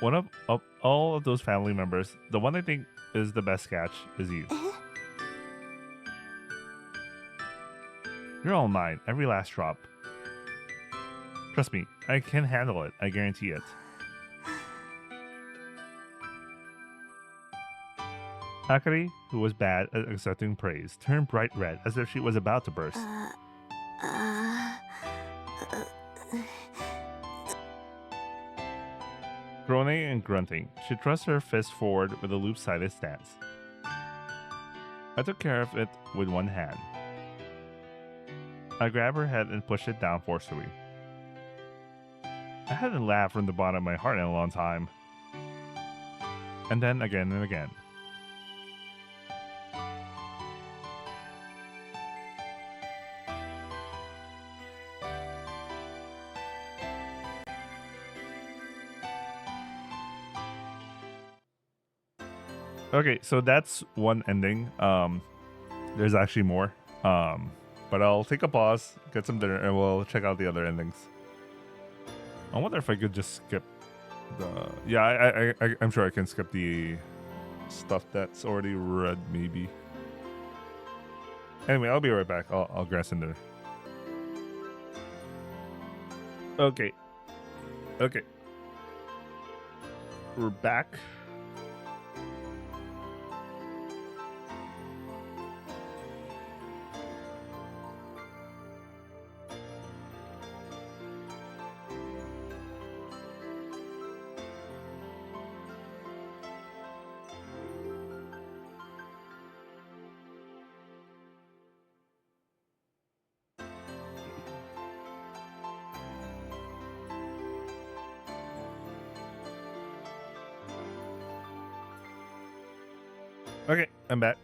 one of all of those family members, the one I think is the best catch is you. え You're all mine, every last drop. Trust me, I can handle it. I guarantee it. Akari, who was bad at accepting praise, turned bright red as if she was about to burst. ああ Groaning and grunting, she thrusts her fist forward with a loop-sided stance. I took care of it with one hand. I grab her head and push it down forcefully. I hadn't laughed from the bottom of my heart in a long time. And then again and again. Okay, so that's one ending. There's actually more. But I'll take a pause, get some dinner, and we'll check out the other endings. I wonder if I could just skip the... Yeah, I'm sure I can skip the stuff that's already read, maybe. Anyway, I'll be right back. I'll grab some dinner. Okay. We're back. Okay, I'm back.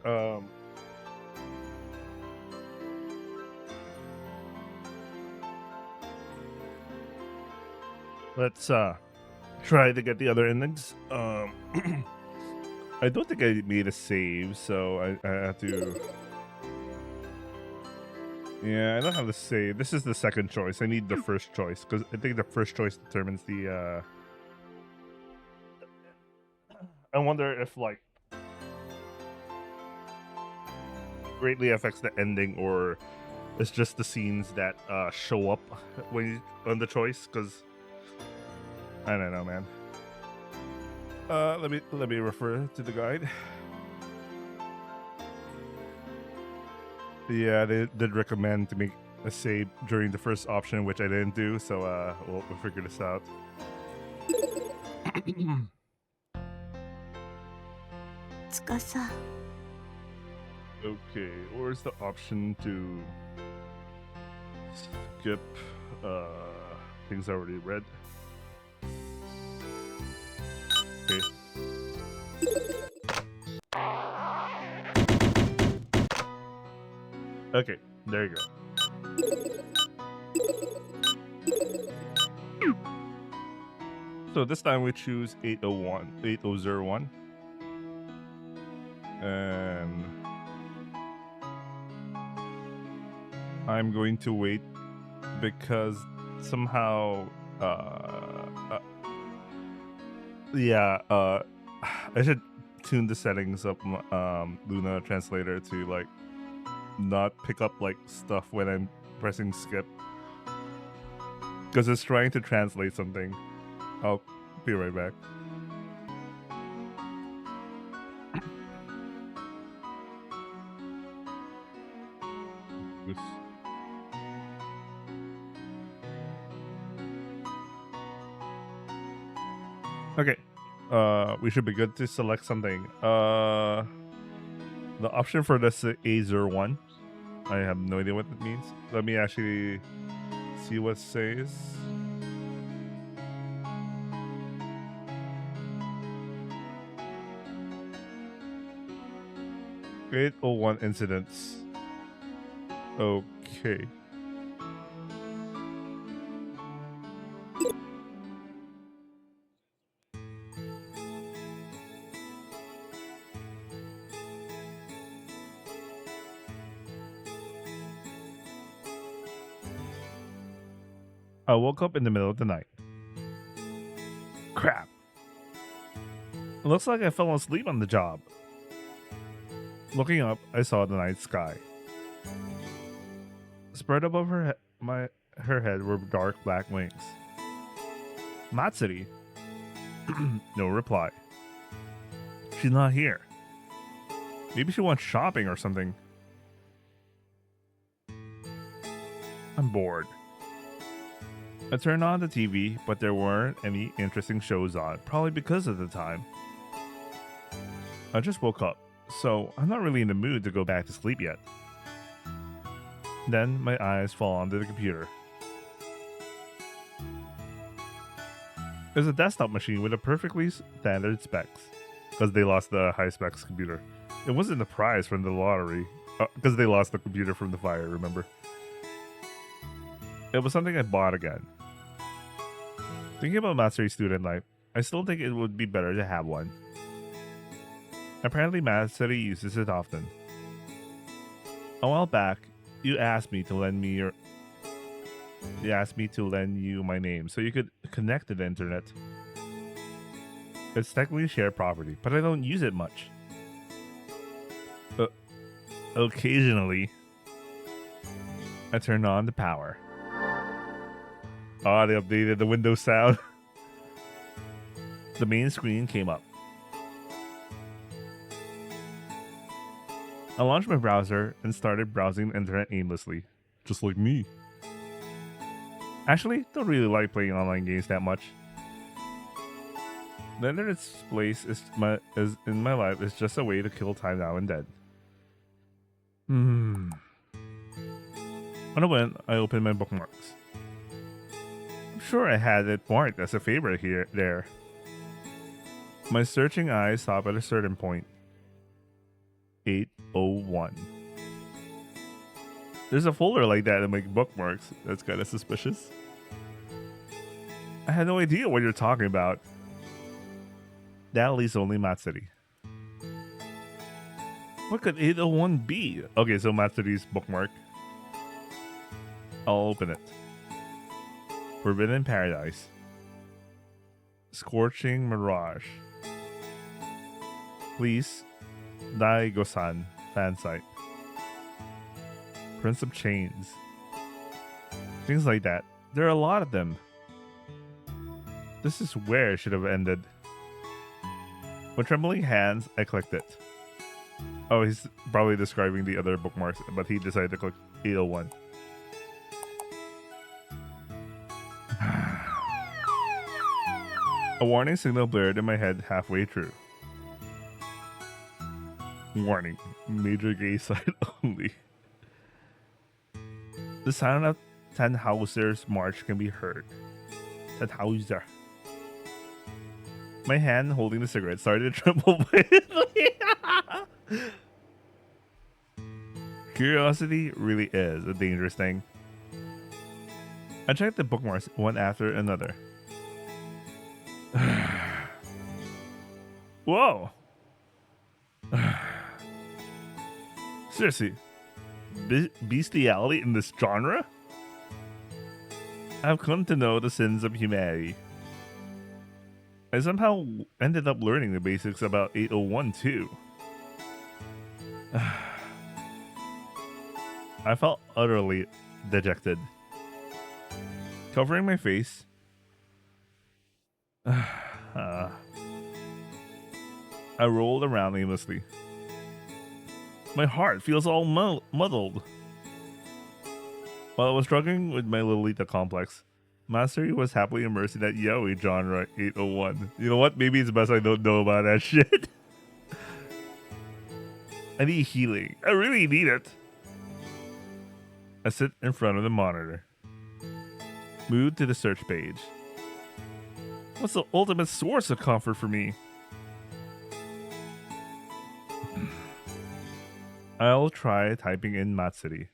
Let's try to get the other endings. I don't think I made a save, so I have to. Yeah, I don't have to save. This is the second choice. I need the first choice because I think the first choice determines the. I wonder if like greatly affects the ending or it's just the scenes that show up when you, on the choice, because I don't know, man. Let me refer to the guide. Yeah, they did recommend to make a save during the first option, which I didn't do, so we'll figure this out. Tsukasa. Okay, where's the option to skip things I already read? Okay. Okay, there you go. So this time we choose 8001. And I'm going to wait because somehow I should tune the settings of Luna Translator to like not pick up like stuff when I'm pressing skip because it's trying to translate something. I'll be right back. Oops. Okay, we should be good to select something. The option for this is A01. I have no idea what it means. Let me actually see what it says. "801 incidents." Okay. I woke up in the middle of the night. Crap. It looks like I fell asleep on the job. Looking up, I saw the night sky. Spread above her head were dark black wings. Matsuri? No reply. She's not here. Maybe she went shopping or something. I'm bored. I turned on the TV, but there weren't any interesting shows on, probably because of the time. I just woke up, so I'm not really in the mood to go back to sleep yet. Then my eyes fall onto the computer. It's a desktop machine with a perfectly standard specs, because they lost the high specs computer. It wasn't the prize from the lottery, because they lost the computer from the fire, remember? It was something I bought again. Thinking about Matsuri's student life, I still think it would be better to have one. Apparently Matsuri uses it often. A while back, you asked me to lend you my name so you could connect to the internet. It's technically shared property, but I don't use it much. Occasionally, I turn on the power. Oh, they updated the Windows sound. The main screen came up. I launched my browser and started browsing the internet aimlessly, just like me. Actually, don't really like playing online games that much. The internet's place is in my life is just a way to kill time now and then. When I went, I opened my bookmarks. I'm sure I had it marked as a favorite there. My searching eyes stop at a certain point. 801. There's a folder like that in my bookmarks. That's kind of suspicious. I had no idea what you're talking about. That leaves only Matsuri. What could 801 be? Okay, so Matsuri's bookmark. I'll open it. Forbidden Paradise. Scorching Mirage. Please. Daigo-san fan site. Prince of Chains. Things like that. There are a lot of them. This is where it should have ended. With trembling hands, I clicked it. Oh, he's probably describing the other bookmarks, but he decided to click 801. A warning signal blared in my head halfway through. Warning, major gay side only. The sound of Tannhauser's march can be heard. Tannhauser. My hand holding the cigarette started to tremble violently. Curiosity really is a dangerous thing. I checked the bookmarks one after another. Whoa! Seriously, bestiality in this genre? I've come to know the sins of humanity. I somehow ended up learning the basics about 801 too. I felt utterly dejected. Covering my face, I rolled around aimlessly. My heart feels all muddled. While I was struggling with my Lolita complex, Matsuri was happily immersed in that yaoi genre 801. You know what? Maybe it's best I don't know about that shit. I need healing. I really need it. I sit in front of the monitor. Move to the search page. What's the ultimate source of comfort for me? I'll try typing in Matsuri.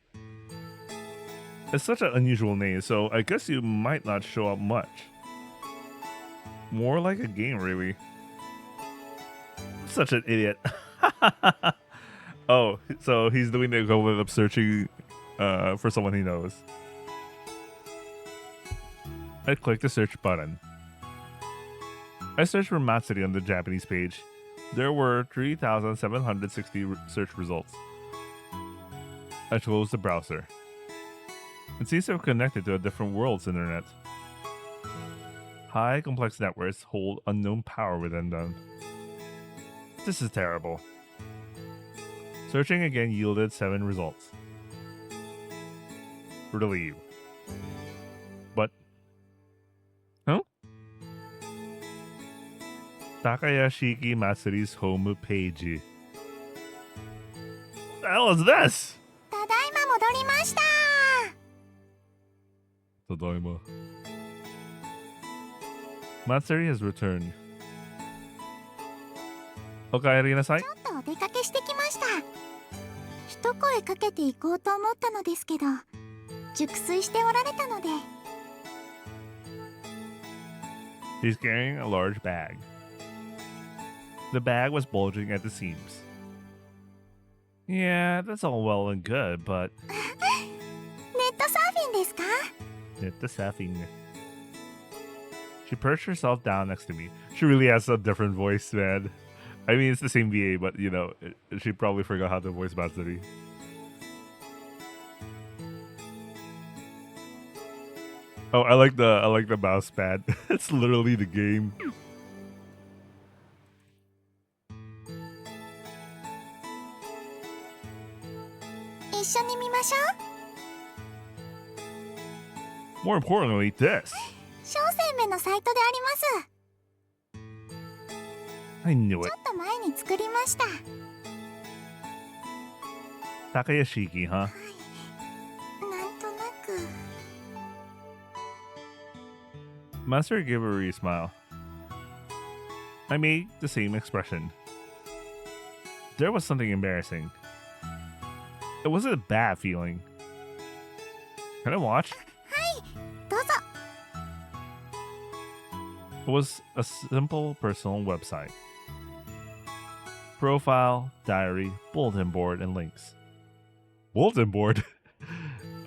It's such an unusual name, so I guess you might not show up much. More like a game, really. I'm such an idiot. Oh, so he's doing the equivalent of searching for someone he knows. I click the search button. I searched for Matsuri on the Japanese page. There were 3,760 search results. I closed the browser. It seems to have connected to a different world's internet. High complex networks hold unknown power within them. This is terrible. Searching again yielded 7 results. Relieved. But Takayashiki Matsuri's home page. What the hell is this? ただいま戻りました。 Tadaima. Matsuri has returned. Okaeri nasai. ちょっとお出かけしてきました。一声かけていこうと思ったのですけど、熟睡しておられたので。 He's carrying a large bag. The bag was bulging at the seams. Yeah, that's all well and good, but ネットサーフィンですか？ the sapping. She perched herself down next to me. She really has a different voice, man. I mean, it's the same VA, but you know, she probably forgot how to voice Matsuri. Oh, I like the mouse pad. It's literally the game. 一緒に見ましょう。 More importantly, this. 商船目のサイトであります。 I knew ち it. ょっと前に作りました。 Takayashiki, huh? なんとなく。 Matsuri gave a weary smile. I made the same expression. There was something embarrassing. It wasn't a bad feeling. Can I watch? どうぞ。 It was a simple personal website. Profile, diary, bulletin board, and links. Bulletin board?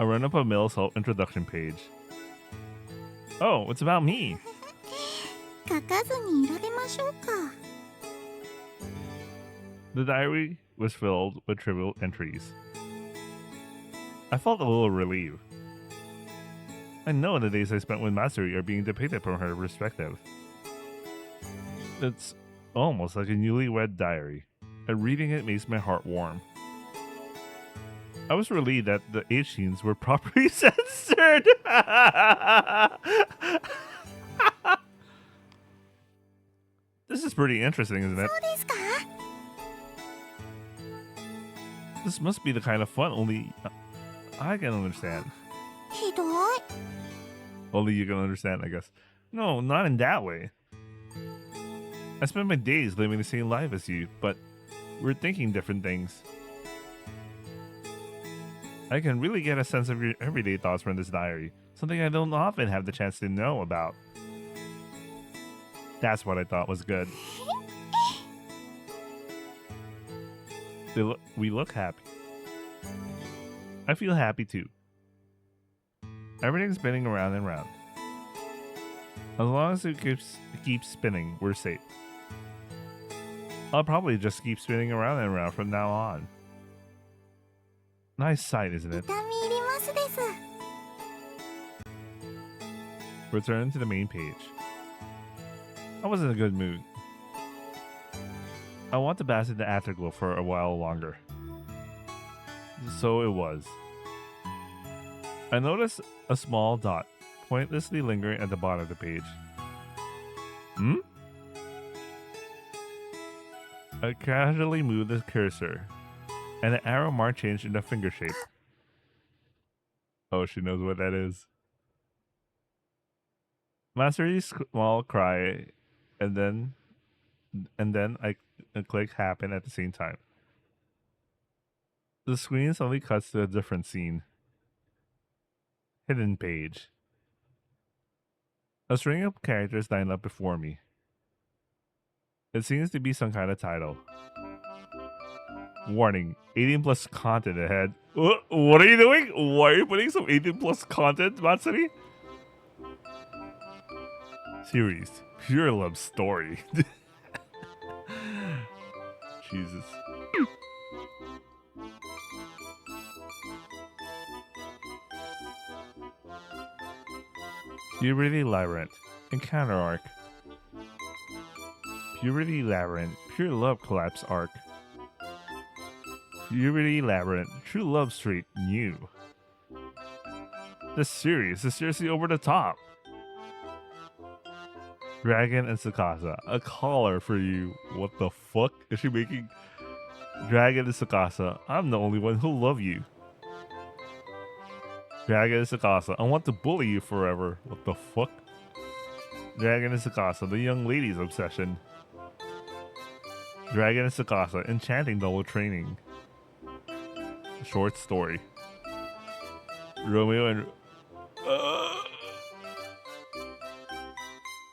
A run-up-of-mill self-introduction page. Oh, it's about me. 書かずにいられましょうか。 The diary was filled with trivial entries. I felt a little relieved. I know the days I spent with Matsuri are being depicted from her perspective. It's almost like a newlywed diary, and reading it makes my heart warm. I was relieved that the age scenes were properly censored. This is pretty interesting, isn't it? そうですか？ This must be the kind of fun only I can understand. ひどい。 Only you can understand, I guess. No, not in that way. I spent my days living the same life as you, but we're thinking different things. I can really get a sense of your everyday thoughts from this diary, something I don't often have the chance to know about. That's what I thought was good. We look happy. I feel happy too. Everything's spinning around and round. As long as it keeps spinning, we're safe. I'll probably just keep spinning around and around from now on. Nice sight, isn't it? 痛み入りますです。 Return to the main page. I was in a good mood. I want to bask in the afterglow for a while longer. So it was. I noticed a small dot pointlessly lingering at the bottom of the page. Hmm? I casually moved the cursor, and the arrow mark changed into finger shape. Oh, she knows what that is. Matsuri's small cry, and then a click happened at the same time. The screen suddenly cuts to a different scene. Hidden page. A string of characters lined up before me. It seems to be some kind of title. Warning, 18 plus content ahead. What are you doing? Why are you putting some 18 plus content, Matsuri? Series. Pure love story. Jesus. Puberty Labyrinth. Encounter Arc. Puberty Labyrinth. Pure Love Collapse Arc. Puberty Labyrinth. True Love Street. New. This series is seriously over the top. Dragon and Tsukasa. A collar for you. What the fuck? Is she making Dragon and Tsukasa? I'm the only one who'll love you. Dragon and Tsukasa. I want to bully you forever. What the fuck? Dragon and Tsukasa. The young lady's obsession. Dragon and Tsukasa. Enchanting double training. Short story. Romeo and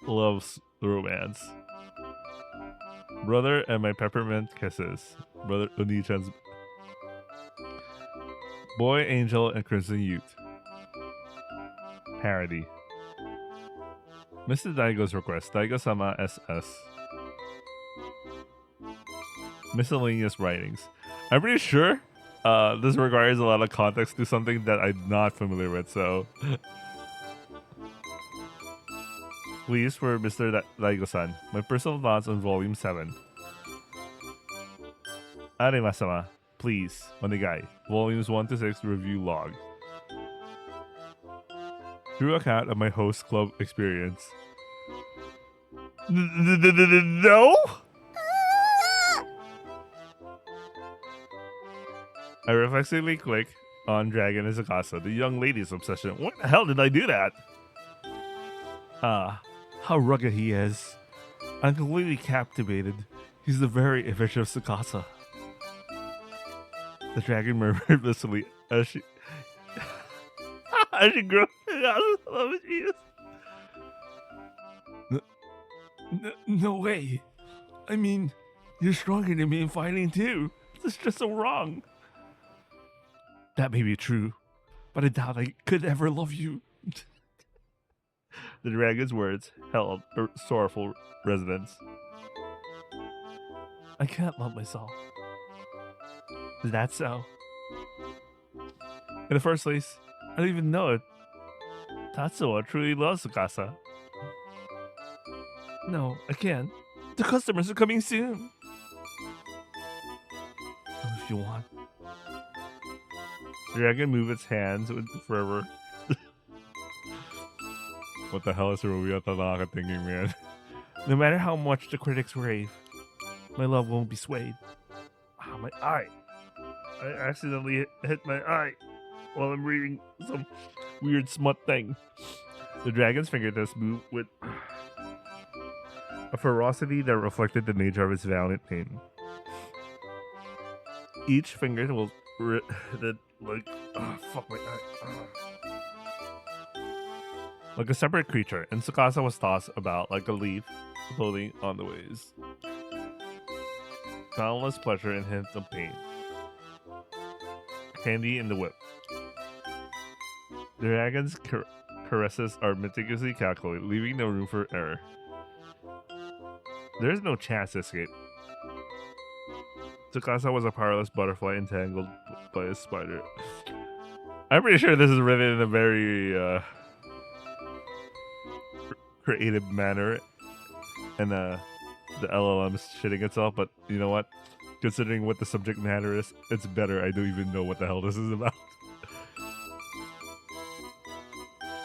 loves romance. Brother and my peppermint kisses. Brother Oni-chan's Boy Angel and Crimson Youth. Parody. Mr. Daigo's request. Daigo-sama SS. Miscellaneous writings. I'm pretty sure this requires a lot of context to something that I'm not familiar with, so please for Mr. Daigo-san. My personal thoughts on Volume 7. Arima-sama. Please. Onegai. Volumes 1 to 6 review log. True account of my host club experience. No? I reflexively click on Dragon and Tsukasa, the young lady's obsession. What the hell did I do that? Ah, how rugged he is. I'm completely captivated. He's the very image of Tsukasa. The dragon murmured blissfully as she grew. Oh, Jesus. No way. I mean, you're stronger than me in fighting too. This is just so wrong. That may be true, but I doubt I could ever love you. The dragon's words held a sorrowful resonance. I can't love myself. Is that so? In the first place, I don't even know it. Tatsuo truly loves Tsukasa. No, I can't. The customers are coming soon. Oh, if you want. The dragon moved its hands with fervor. What the hell is Ruya Tanaka thinking, man? No matter how much the critics rave, my love won't be swayed. Ah, my eye. I accidentally hit my eye while I'm reading some weird smut thing. The dragon's fingertips moved with a ferocity that reflected the nature of his valiant name. Each finger will fuck my eye. Like a separate creature, and Tsukasa was tossed about like a leaf floating on the waves. Boundless pleasure and hints of pain. Candy in the whip. The dragon's caresses are meticulously calculated, leaving no room for error. There is no chance to escape. Tsukasa was a powerless butterfly entangled by a spider. I'm pretty sure this is written in a very creative manner, and the LLM is shitting itself, but you know what? Considering what the subject matter is, it's better. I don't even know what the hell this is about.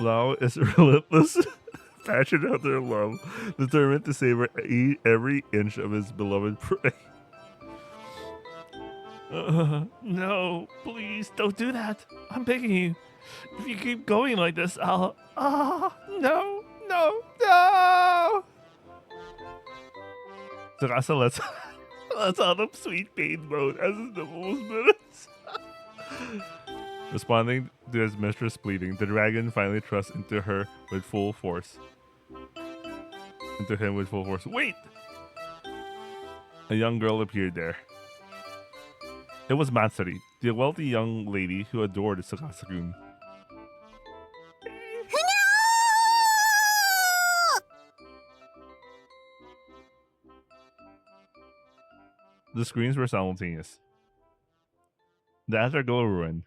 Lao is relentless, passionate out their love, determined to savor every inch of his beloved prey. No, please don't do that. I'm begging you. If you keep going like this, I'll. No. Tsukasa lets out of sweet pain mode as his nipples minutes. Responding to his mistress' pleading, the dragon finally thrusts into her with full force. Into him with full force. Wait! A young girl appeared there. It was Matsuri, the wealthy young lady who adored Tsukasa-kun. The screams were simultaneous. The afterglow ruined.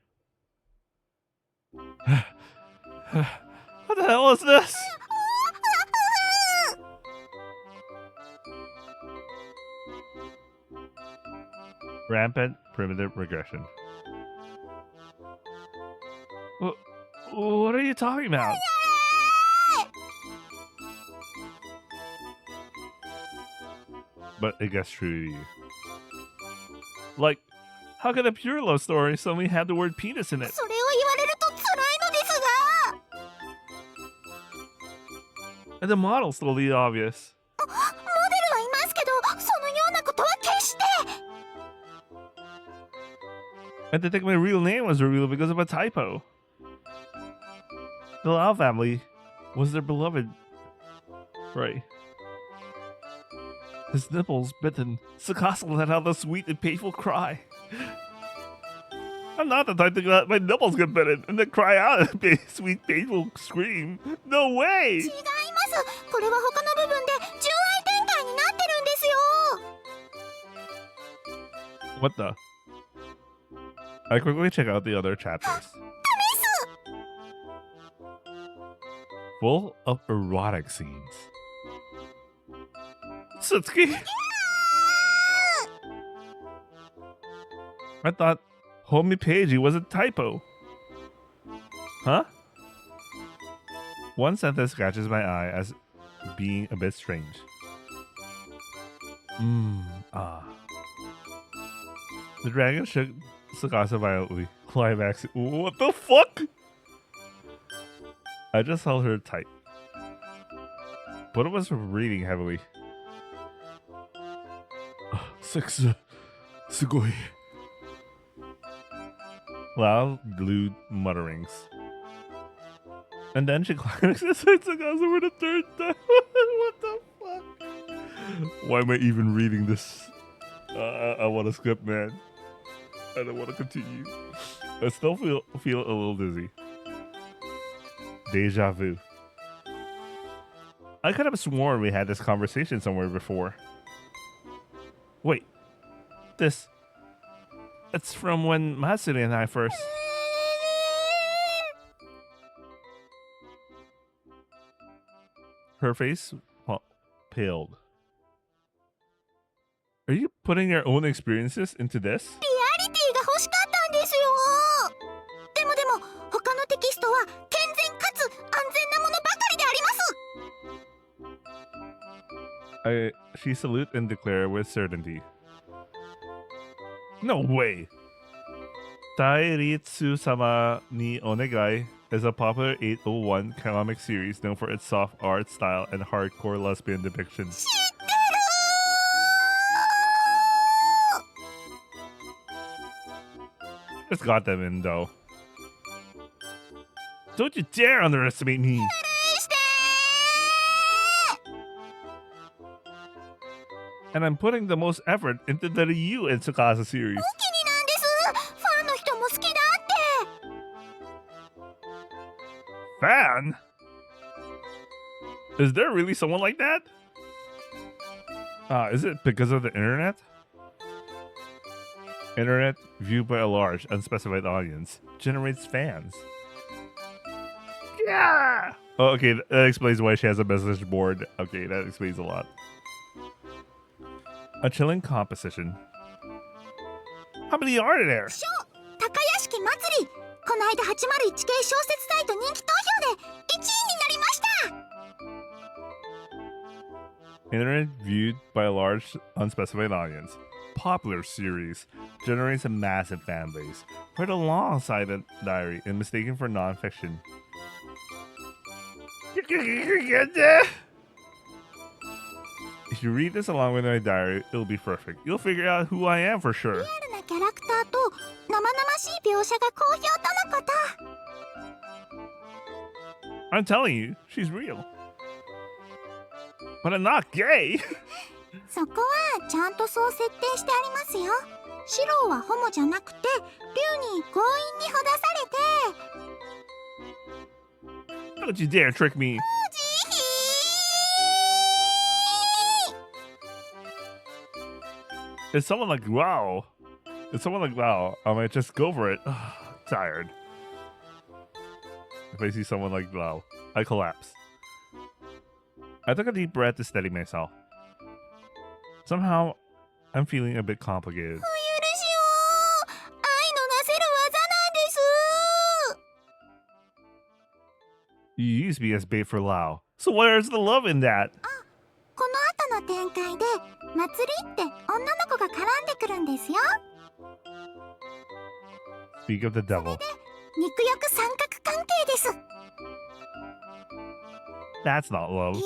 What the hell is this? Rampant primitive regression. What are you talking about? but it gets true to you. Like, how could a pure love story suddenly have the word penis in it? それを言われると辛いのですが、 And the model's totally obvious. モデルはいますけど、そのようなことは決して。 I didn't think my real name was revealed because of a typo. The Lau family was their beloved. Right. His nipples bitten. Sakasa let out a sweet and painful cry. I'm not the type to let my nipples get bitten and then cry out a sweet, painful scream. No way! 違います。これは他の部分で純愛展開になってるんですよ。 What the? I quickly check out the other chapters. Full of erotic scenes. Satsuki! I thought Homie Peiji was a typo. Huh? One sentence catches my eye as being a bit strange. The dragon shook Sakasa violently. Climax. What the fuck? I just held her tight. But it was reading heavily. Sugoi. Loud, glued mutterings. And then she climaxes and Sakasa for the third time. What the fuck? Why am I even reading this? I want to skip, man. I don't want to continue. I still feel a little dizzy. Deja vu. I could have sworn we had this conversation somewhere before. Wait. This... It's from when Matsuri and I first... Her face paled. Are you putting your own experiences into this? リアリティが欲しかったんですよ。でも他のテキストは健全かつ安全なものばかりであります。 She salute and declare with certainty. No way! Tairitsu-sama ni Onegai is a popular 801 comic series known for its soft art style and hardcore lesbian depictions. Just got them in, though. Don't you dare underestimate me! And I'm putting the most effort into the Ryu and Tsukasa series. 気になんです。ファンの人も好きだって。 Fan? Is there really someone like that? Is it because of the internet? Internet, viewed by a large, unspecified audience, generates fans. Yeah! Oh, okay, that explains why she has a message board. Okay, that explains a lot. A chilling composition. How many are there? 賞高屋敷まつり。この間801系小説サイト人気投票で1位になりました。 Internet viewed by a large, unspecified audience. Popular series generates a massive fan base. Read alongside a diary and mistaken for non-fiction. If you read this along with my diary, it'll be perfect. You'll figure out who I am for sure. リアルなキャラクターと生々しい描写が好評とのこと。 I'm telling you, she's real. But I'm not gay. そこはちゃんとそう設定してありますよ。シローはホモじゃなくて、竜に強引にほだされて。 Don't you dare trick me. It's someone like wow. It's someone like wow. I might just go for it. Tired. If I see someone like wow, I collapse. I took a deep breath to steady myself. Somehow, I'm feeling a bit complicated. お許しを。愛のなせる技なんです。 You used me as bait for Lao. So where's the love in that? この後の展開で竜祭りって女の子が絡んでくるんですよ。 Speak of the devil. 肉欲三角関係です。 That's not love. いえ、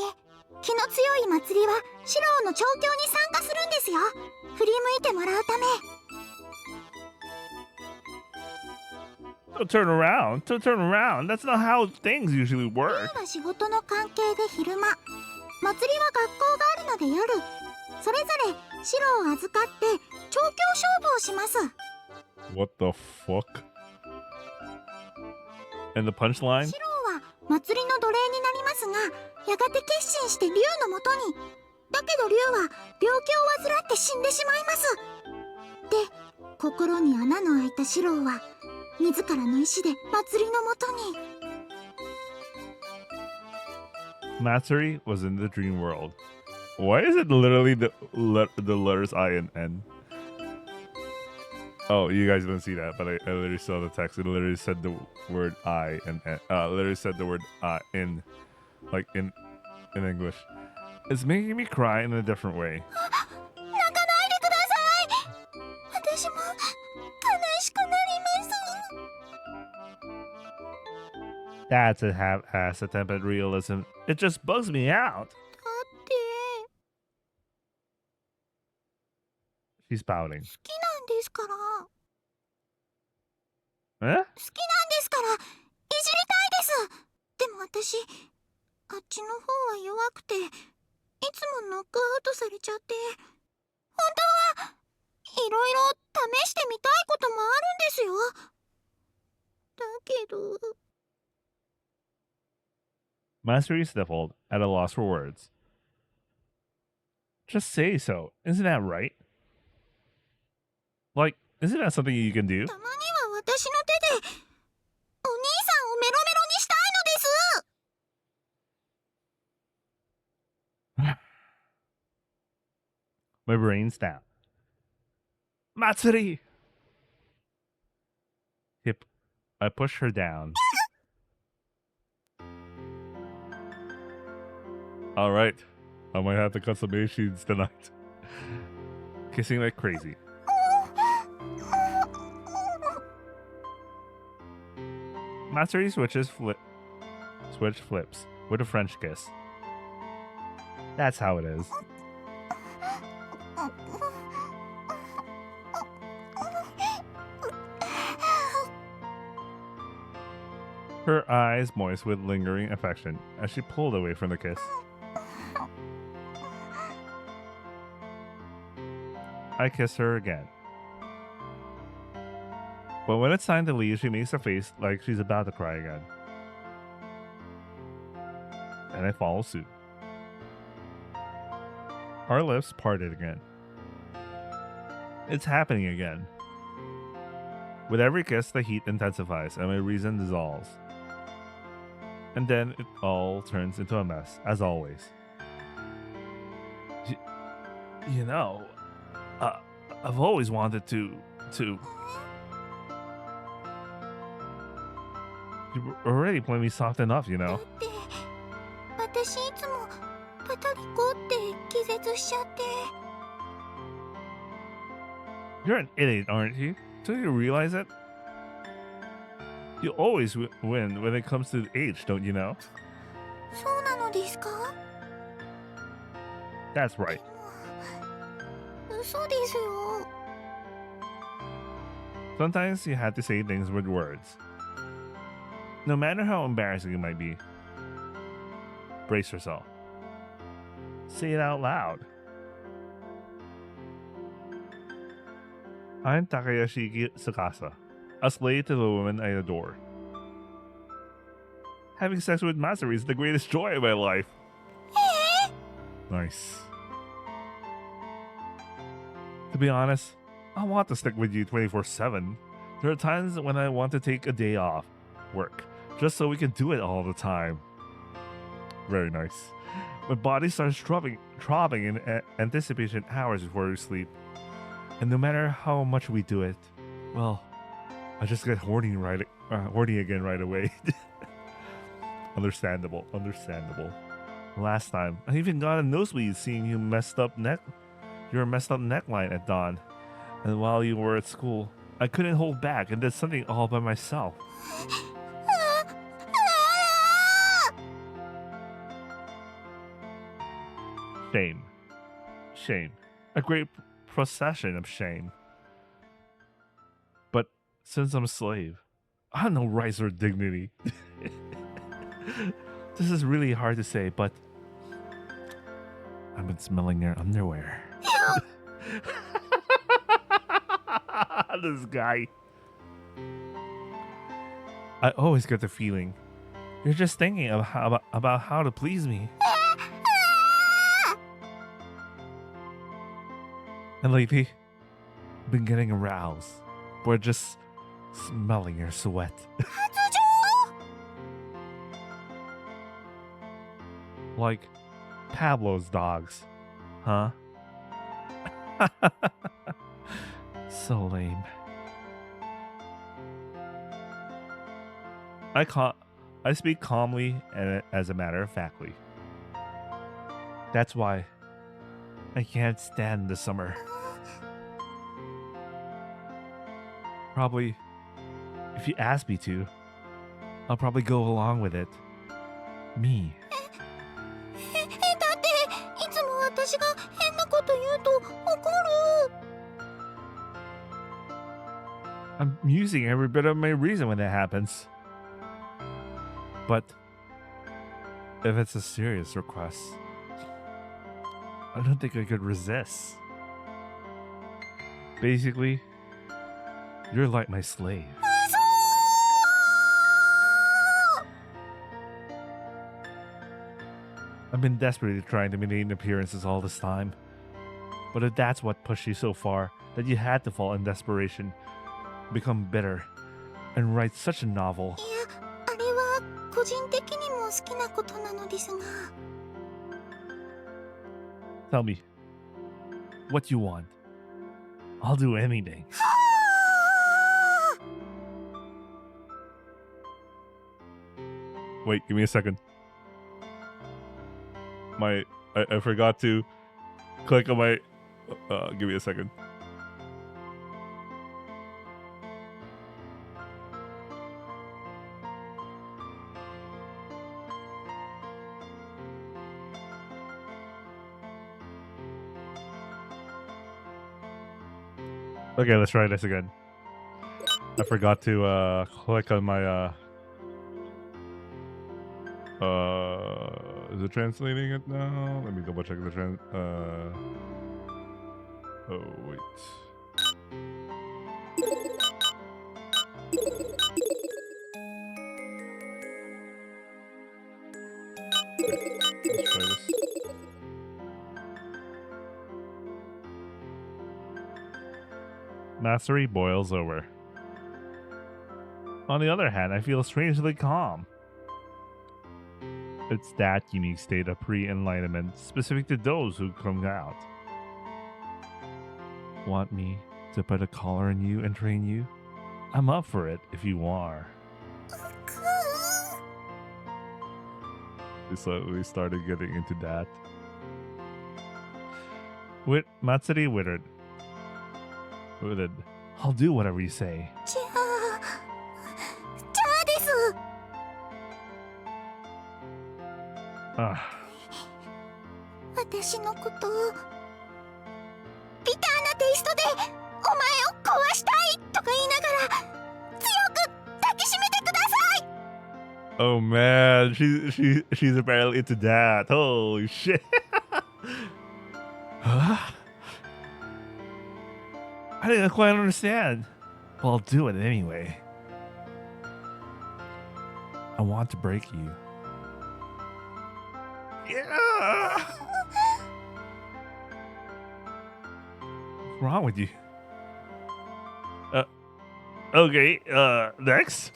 気の強い祭りはシローの調教に参加するんですよ。振り向いてもらうため。 Don't turn around. Don't turn around. That's not how things usually リュ work. ウは仕事の関係で昼間、祭りは学校があるので夜、それぞれシロを預かって調教勝負をします。 What the fuck? And the punchline? シローは祭りの奴隷になりますが、やがて決心してリュウのもとに。だけどリュウは病気を患って死んでしまいます。で、心に穴の開いたシローは自らの意志で祭りのもとに。 Matsuri was in the dream world. Why is it literally the letters I and N? Oh, you guys didn't see that, but I literally saw the text. It literally said the word I and N. Literally said the word in, like in English. It's making me cry in a different way. 泣かないでください。私も悲しくなります。 That's a half-ass attempt at realism. It just bugs me out. だって She's pouting. 好きなんですから。 Eh? 好きなんですから、いじりたいです。でも私、あっちの方は弱くて、いつもノックアウトされちゃって、本当はいろいろ試してみたいこともあるんですよ。だけど。 Matsuri sniffled, at a loss for words. Just say so. Isn't that right? Like, isn't that something you can do? たまには私の手で、お兄さんをメロメロにしたいのです。 My brain snapped. Matsuri! Hip. I pushed her down. Alright. I might have to cut some machines tonight. Kissing like crazy. Matsuri switch flips with a French kiss. That's how it is. Her eyes moist with lingering affection as she pulled away from the kiss. I kiss her again. But when it's time to leave, she makes a face like she's about to cry again. And I follow suit. Our lips parted again. It's happening again. With every kiss, the heat intensifies and my reason dissolves. And then it all turns into a mess, as always. You know, I've always wanted to... You already played me soft enough, you だ know. って私いつもパタリコって気絶しちゃって。 You're an idiot, aren't you? Don't you realize it? You always win when it comes to age, don't you know? そうなのですか？ That's right. 嘘ですよ。 Sometimes you have to say things with words. No matter how embarrassing it might be. Brace yourself. Say it out loud. I'm Takayashiki Sakasa, a slave to the woman I adore. Having sex with Matsuri is the greatest joy of my life. Nice. To be honest, I want to stick with you 24/7. There are times when I want to take a day off work, just so we can do it all the time. Very nice. My body starts throbbing in anticipation hours before we sleep. And no matter how much we do it, well, I just get horny again right away. Understandable. Last time, I even got a nosebleed seeing you messed up your messed up neckline at dawn. And while you were at school, I couldn't hold back and did something all by myself. Shame. Shame. A great procession of shame. But since I'm a slave, I have no rights or dignity. This is really hard to say, but I've been smelling your underwear. This guy. I always get the feeling you're just thinking of about how to please me. And lately, I've been getting aroused by just smelling your sweat. Like Pablo's dogs, huh? So lame. I speak calmly and as a matter of factly. That's why I can't stand the summer. Probably, if you ask me to, I'll probably go along with it. Me. だっていつも私が変なこと言うと怒る。 I'm using every bit of my reason when that happens. But if it's a serious request, I don't think I could resist. Basically, you're like my slave. I've been desperately trying to maintain appearances all this time. But if that's what pushed you so far that you had to fall in desperation, become bitter, and write such a novel. いや、あれは個人的にも好きなことなのですが。 Tell me, what you want. I'll do anything. Wait, give me a second. I forgot to click on my... give me a second. Okay, let's try this again. I forgot to click on my is it translating it now? Let me double check the oh wait. Let's try this. Matsuri boils over. On the other hand, I feel strangely calm. It's that unique state of pre-enlightenment specific to those who come out. Want me to put a collar on you and train you? I'm up for it if you are. We started getting into that. With Matsuri wittered. I'll do whatever you say. じゃあです。 Ah, 私のことをビターなテイストでお前を壊したいとか言いながら強く抱きしめてください。 oh man, she's apparently into that. Holy shit. Huh? I didn't quite understand. Well, I'll do it anyway. I want to break you. Yeah. What's wrong with you? Okay, next.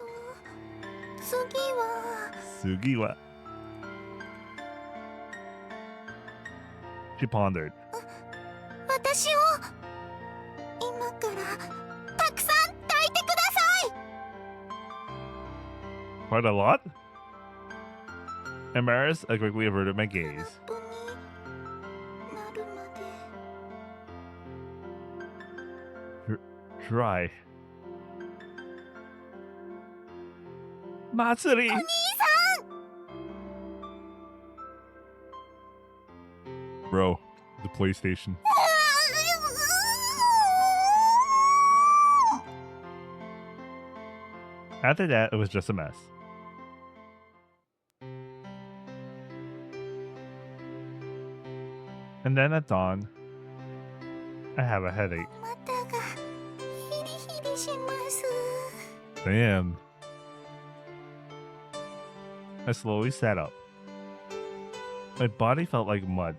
次は Sugiwa. She pondered. 私を今からたくさん抱いてください。 Quite a lot? Embarrassed, I quickly averted my gaze. 本当になるまで dry. Matsuri! Bro, the PlayStation. After that, it was just a mess. And then at dawn, I have a headache. 股がヒリヒリします。 Damn. I slowly sat up. My body felt like mud.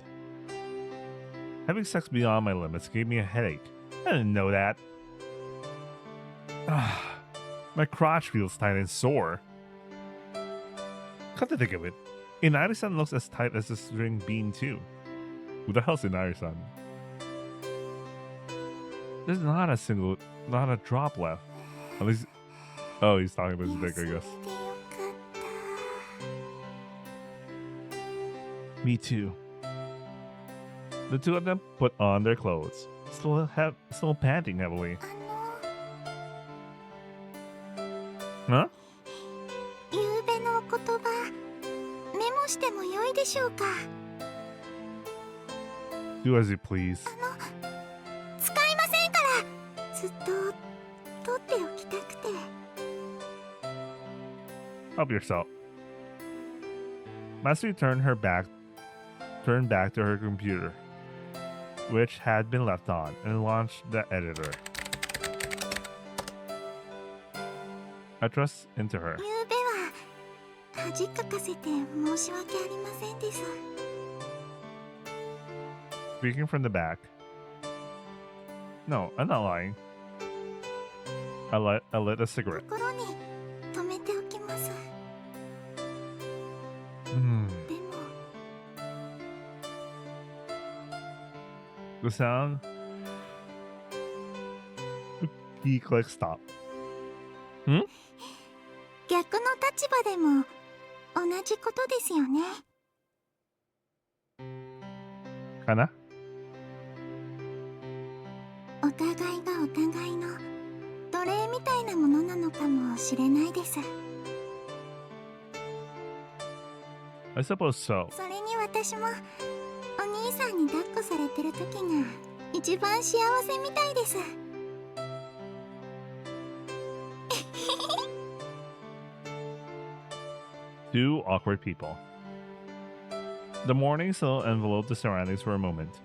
Having sex beyond my limits gave me a headache. I didn't know that. My crotch feels tight and sore. Come to think of it, Inari-san looks as tight as a string bean too. Who the hell's Inari-san? There's not a drop left. At least, oh, he's talking about his dick, I guess. 休んでよかった。 Me too. The two of them put on their clothes, still panting heavily. あの、 Huh? ゆうべのお言葉、メモしてもよいでしょうか。 Do as you please. 使いませんから。ずっと取っておきたくて。 Help yourself. Matsuri turned back to her computer, which had been left on, and launched the editor. I thrust into her. ゆうべは恥かかせて申し訳ありませんです。 Speaking from the back. No, I'm not lying. I lit a cigarette. 心に留めておきます。 Hmm. でも The sound. He clicked stop. 逆の立場でも同じことですよね。 Kana? お互いがお互いの奴隷みたいなものなのかもしれないです。 I suppose so. それに私もお兄さんに抱っこされてる時が一番幸せみたいです。 Two awkward people. The morning still enveloped the surroundings for a moment.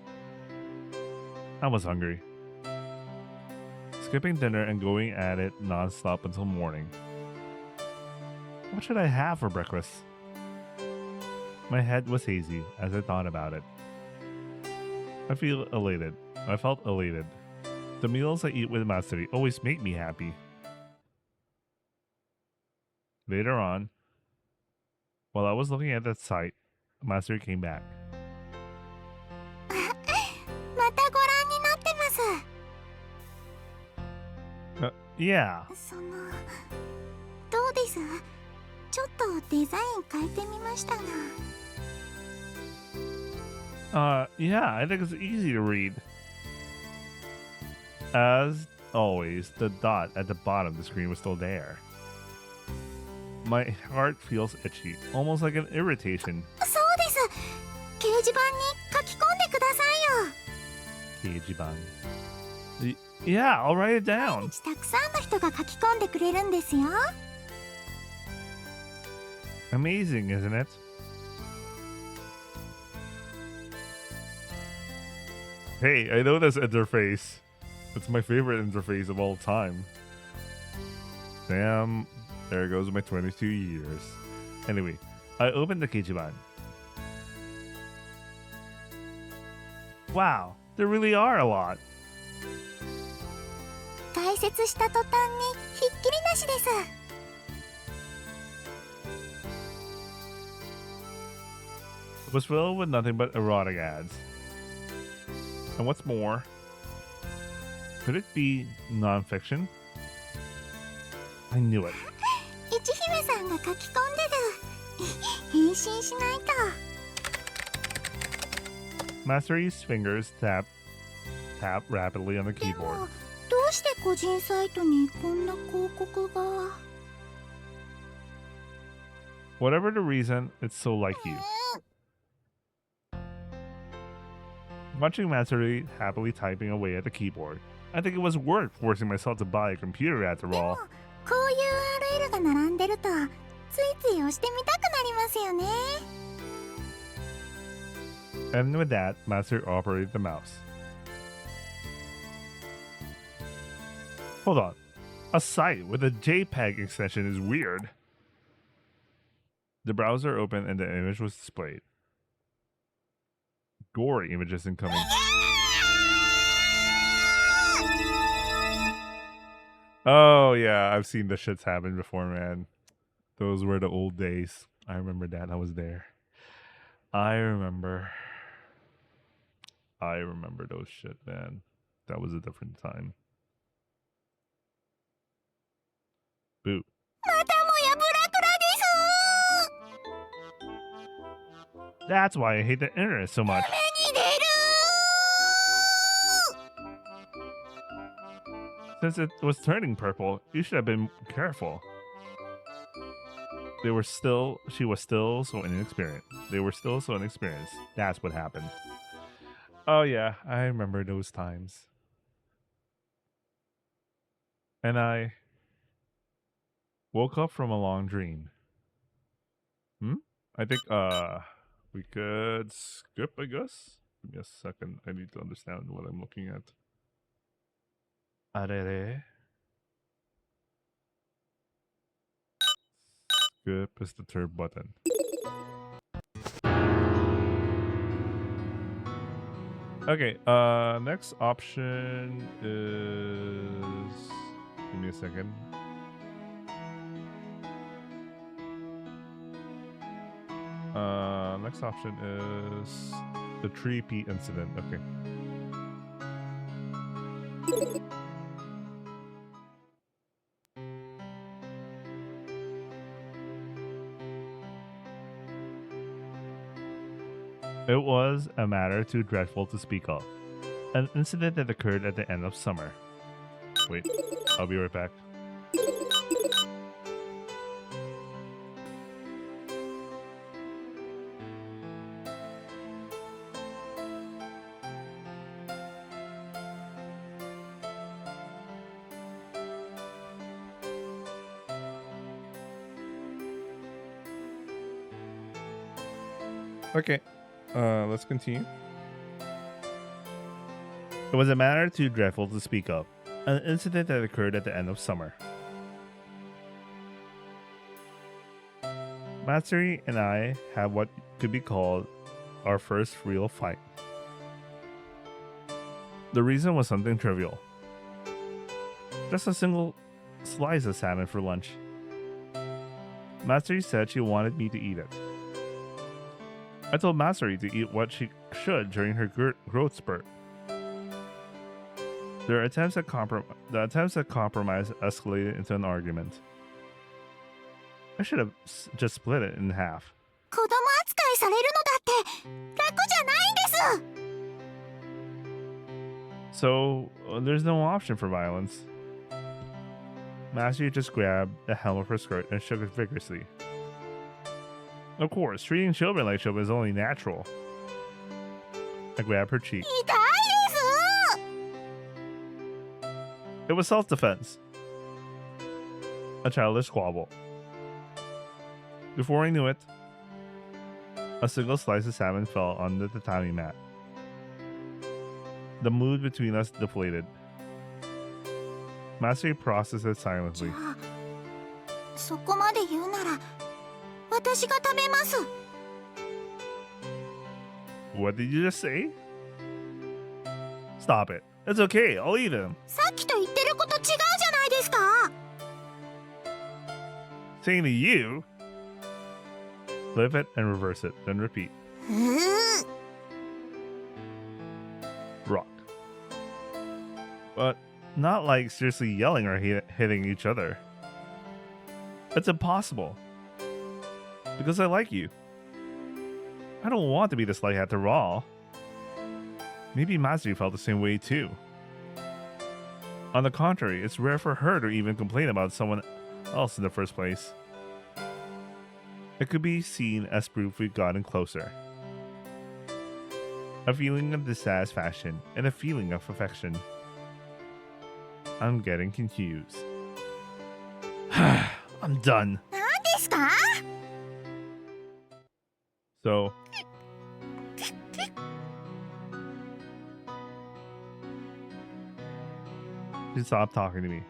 I was hungry. Skipping dinner and going at it non-stop until morning. What should I have for breakfast? My head was hazy as I thought about it. I felt elated. The meals I eat with Matsuri always make me happy. Later on, while I was looking at that site, Matsuri came back. またご覧になってま Yeah. す。どうです？ちょっとデザイン変えてみましたが。 Yeah, I think it's easy to read. As always, the dot at the bottom of the screen was still there. My heart feels itchy, almost like an irritation. そうです。掲示板に書き込んでくださいよ。 Keijiban. Yeah, I'll write it down. たくさんの人が書き込んでくれるんですよ。 Amazing, isn't it? Hey, I know this interface. It's my favorite interface of all time. Damn, there goes my 22 years. Anyway, I opened the Keijiban. Wow, there really are a lot. 解説した途端にひっきりなしです。 It was filled with nothing but erotic ads. And what's more, could it be non-fiction? I knew it. 一姫さんが書き込んでる。返信しないと。 Matsuri's fingers tap rapidly on the でも keyboard. どううして個人サイトにこんな広告が。 Whatever the reason, it's so like you. Watching Matsuri happily typing away at the keyboard, I think it was worth forcing myself to buy a computer after all. こういう URL が並んでるとついつい押してみたくなりますよね。 And with that, Matsuri operated the mouse. Hold on. A site with a JPEG extension is weird. The browser opened and the image was displayed. Gory images incoming. Oh yeah, I've seen the shits happen before, man. Those were the old days. I remember that. I was there. I remember those shit, man. That was a different time. Boo. またもやブラクラです。 That's why I hate the internet so much. 目に出る。 Since it was turning purple, you should have been careful. She was still so inexperienced. They were still so inexperienced. That's what happened. Oh yeah, I remember those times. And I woke up from a long dream. I think we could skip, I guess. Give me a second. I need to understand what I'm looking at. Arere. Skip is the third button. Okay, next option is... Give me a second. Next option is the 3P incident. Okay. It was a matter too dreadful to speak of. An incident that occurred at the end of summer. Wait, I'll be right back. Okay, let's continue. It was a matter too dreadful to speak of. An incident that occurred at the end of summer. Matsuri and I had what could be called our first real fight. The reason was something trivial. Just a single slice of salmon for lunch. Matsuri said she wanted me to eat it. I told Matsuri to eat what she should during her growth spurt. The attempts at compromise escalated into an argument. I should have just split it in half. 子供扱いされるのだって楽じゃないんです。 So, there's no option for violence. Matsuri just grabbed the hem of her skirt and shook it vigorously. Of course, treating children like children is only natural. I grabbed her cheek. 痛いです。 It was self-defense. A childish squabble. Before I knew it, a single slice of salmon fell on the tatami mat. The mood between us deflated. Matsuri processed it じ silently. ゃあそこまで言うなら私が食べます。 What did you just say? Stop it. It's okay. I'll eat them. さっきと言ってること違うじゃないですか。 Saying to you, flip it and reverse it, then repeat. Rock. But not like seriously yelling or hitting each other. It's impossible. Because I like you. I don't want to be this like after all. Maybe Matsuri felt the same way too. On the contrary, it's rare for her to even complain about someone else in the first place. It could be seen as proof we've gotten closer. A feeling of dissatisfaction and a feeling of affection. I'm getting confused. I'm done. 何ですか？ So, she stopped talking to me.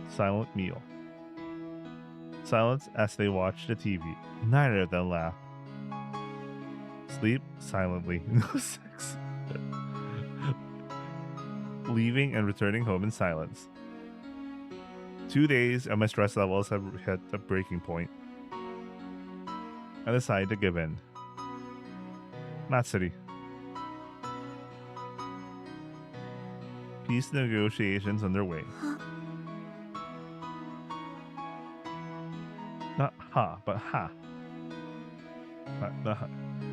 Silent meal. Silence as they watched the TV. Neither of them laughed. Sleep silently. No sex. Leaving and returning home in silence. 2 days and my stress levels have hit a breaking point. I decided to give in. Matsuri. Peace negotiations underway. Not ha, but ha.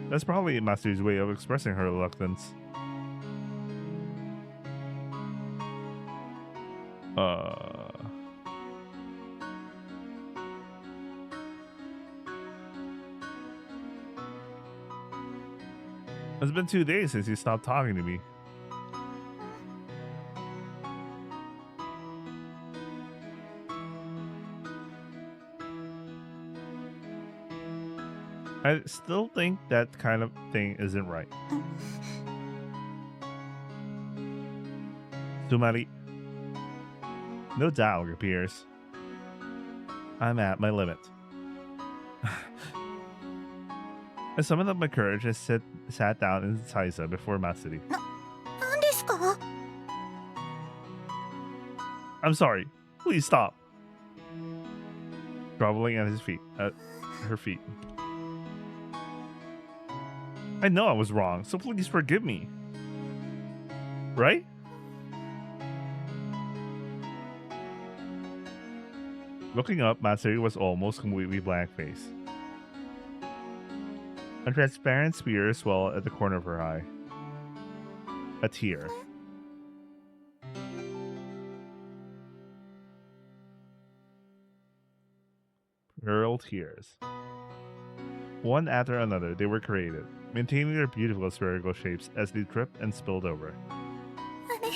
That's probably Matsuri's way of expressing her reluctance. It's been 2 days since you stopped talking to me. I still think that kind of thing isn't right. Sumari. No dialogue appears. I'm at my limit. I summoned up my courage and sat down in Saiza before Matsuri. 何ですか？ I'm sorry. Please stop. Groveling at her feet. I know I was wrong, so please forgive me. Right? Looking up, Matsuri was almost completely blank-faced. A transparent spear swelled at the corner of her eye. A tear. Pearl tears. One after another, they were created, maintaining their beautiful spherical shapes as they dripped and spilled over. あれ？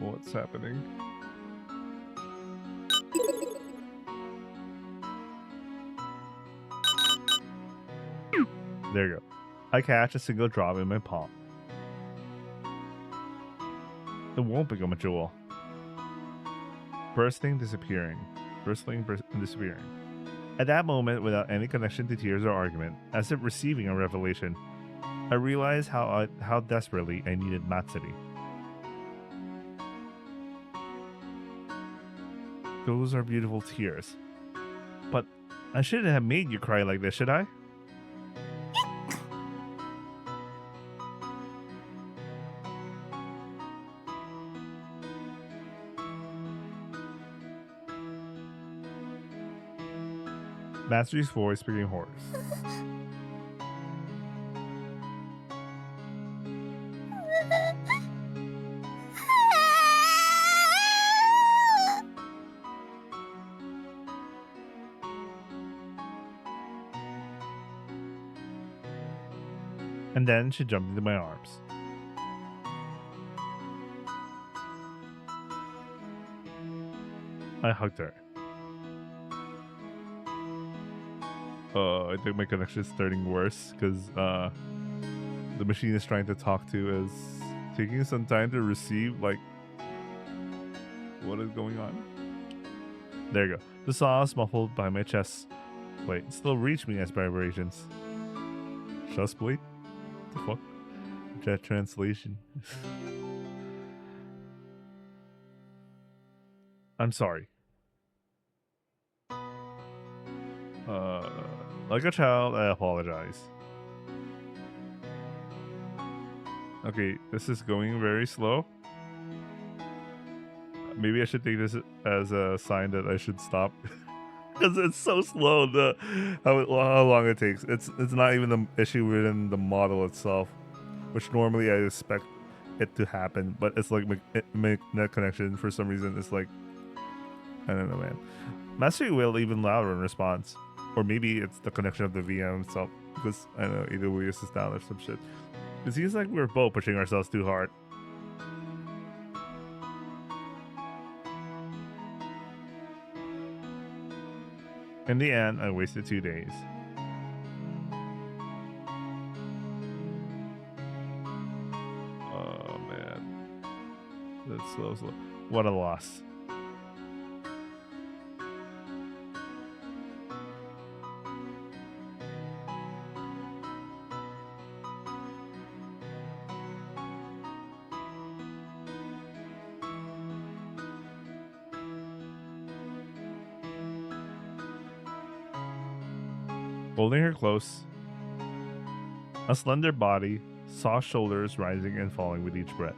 What's happening? There you go. I catch a single drop in my palm. It won't become a jewel. Bursting, disappearing. Bursting, disappearing. At that moment, without any connection to tears or argument, as if receiving a revelation, I realized how desperately I needed Matsuri. Those are beautiful tears. But I shouldn't have made you cry like this, should I? Matsuri's voice became hoarse. And then she jumped into my arms. I hugged her. I think my connection is starting worse because the machine is trying to talk to is taking some time to receive, like, what is going on? There you go. The sauce muffled by my chest plate still reached me as vibrations. Chest plate? What the fuck? That translation. I'm sorry. Like a child, I apologize. Okay, this is going very slow. Maybe I should take this as a sign that I should stop. Because it's so slow, how long it takes. It's not even the issue within the model itself, which normally I expect it to happen, but it's like net connection for some reason. It's like, I don't know, man. Matsuri will even louder in response, or maybe it's the connection of the VM itself, because I don't know, either way is down or some shit. It seems like we're both pushing ourselves too hard. In the end, I wasted 2 days. Oh man, that's slow. What a loss. Holding her close, a slender body, soft shoulders rising and falling with each breath.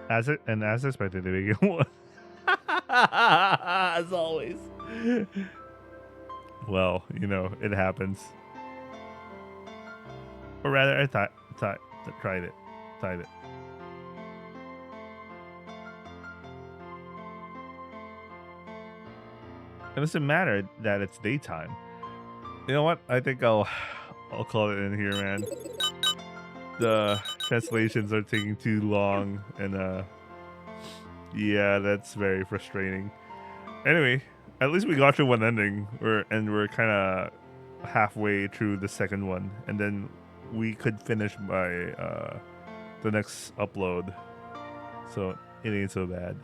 As expected, they begin one. As always. Well, you know, it happens. Or rather, I tied it. It doesn't matter that it's daytime. You know what? I think I'll call it in here, man. The translations are taking too long, and yeah, that's very frustrating. Anyway, at least we got through one ending, we're kind of halfway through the second one, and then we could finish by the next upload, so it ain't so bad.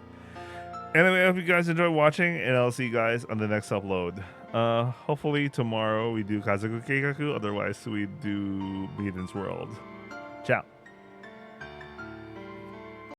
Anyway, I hope you guys enjoy watching, and I'll see you guys on the next upload. Hopefully tomorrow we do Kazoku Keikaku, otherwise we do Maiden's World. Ciao.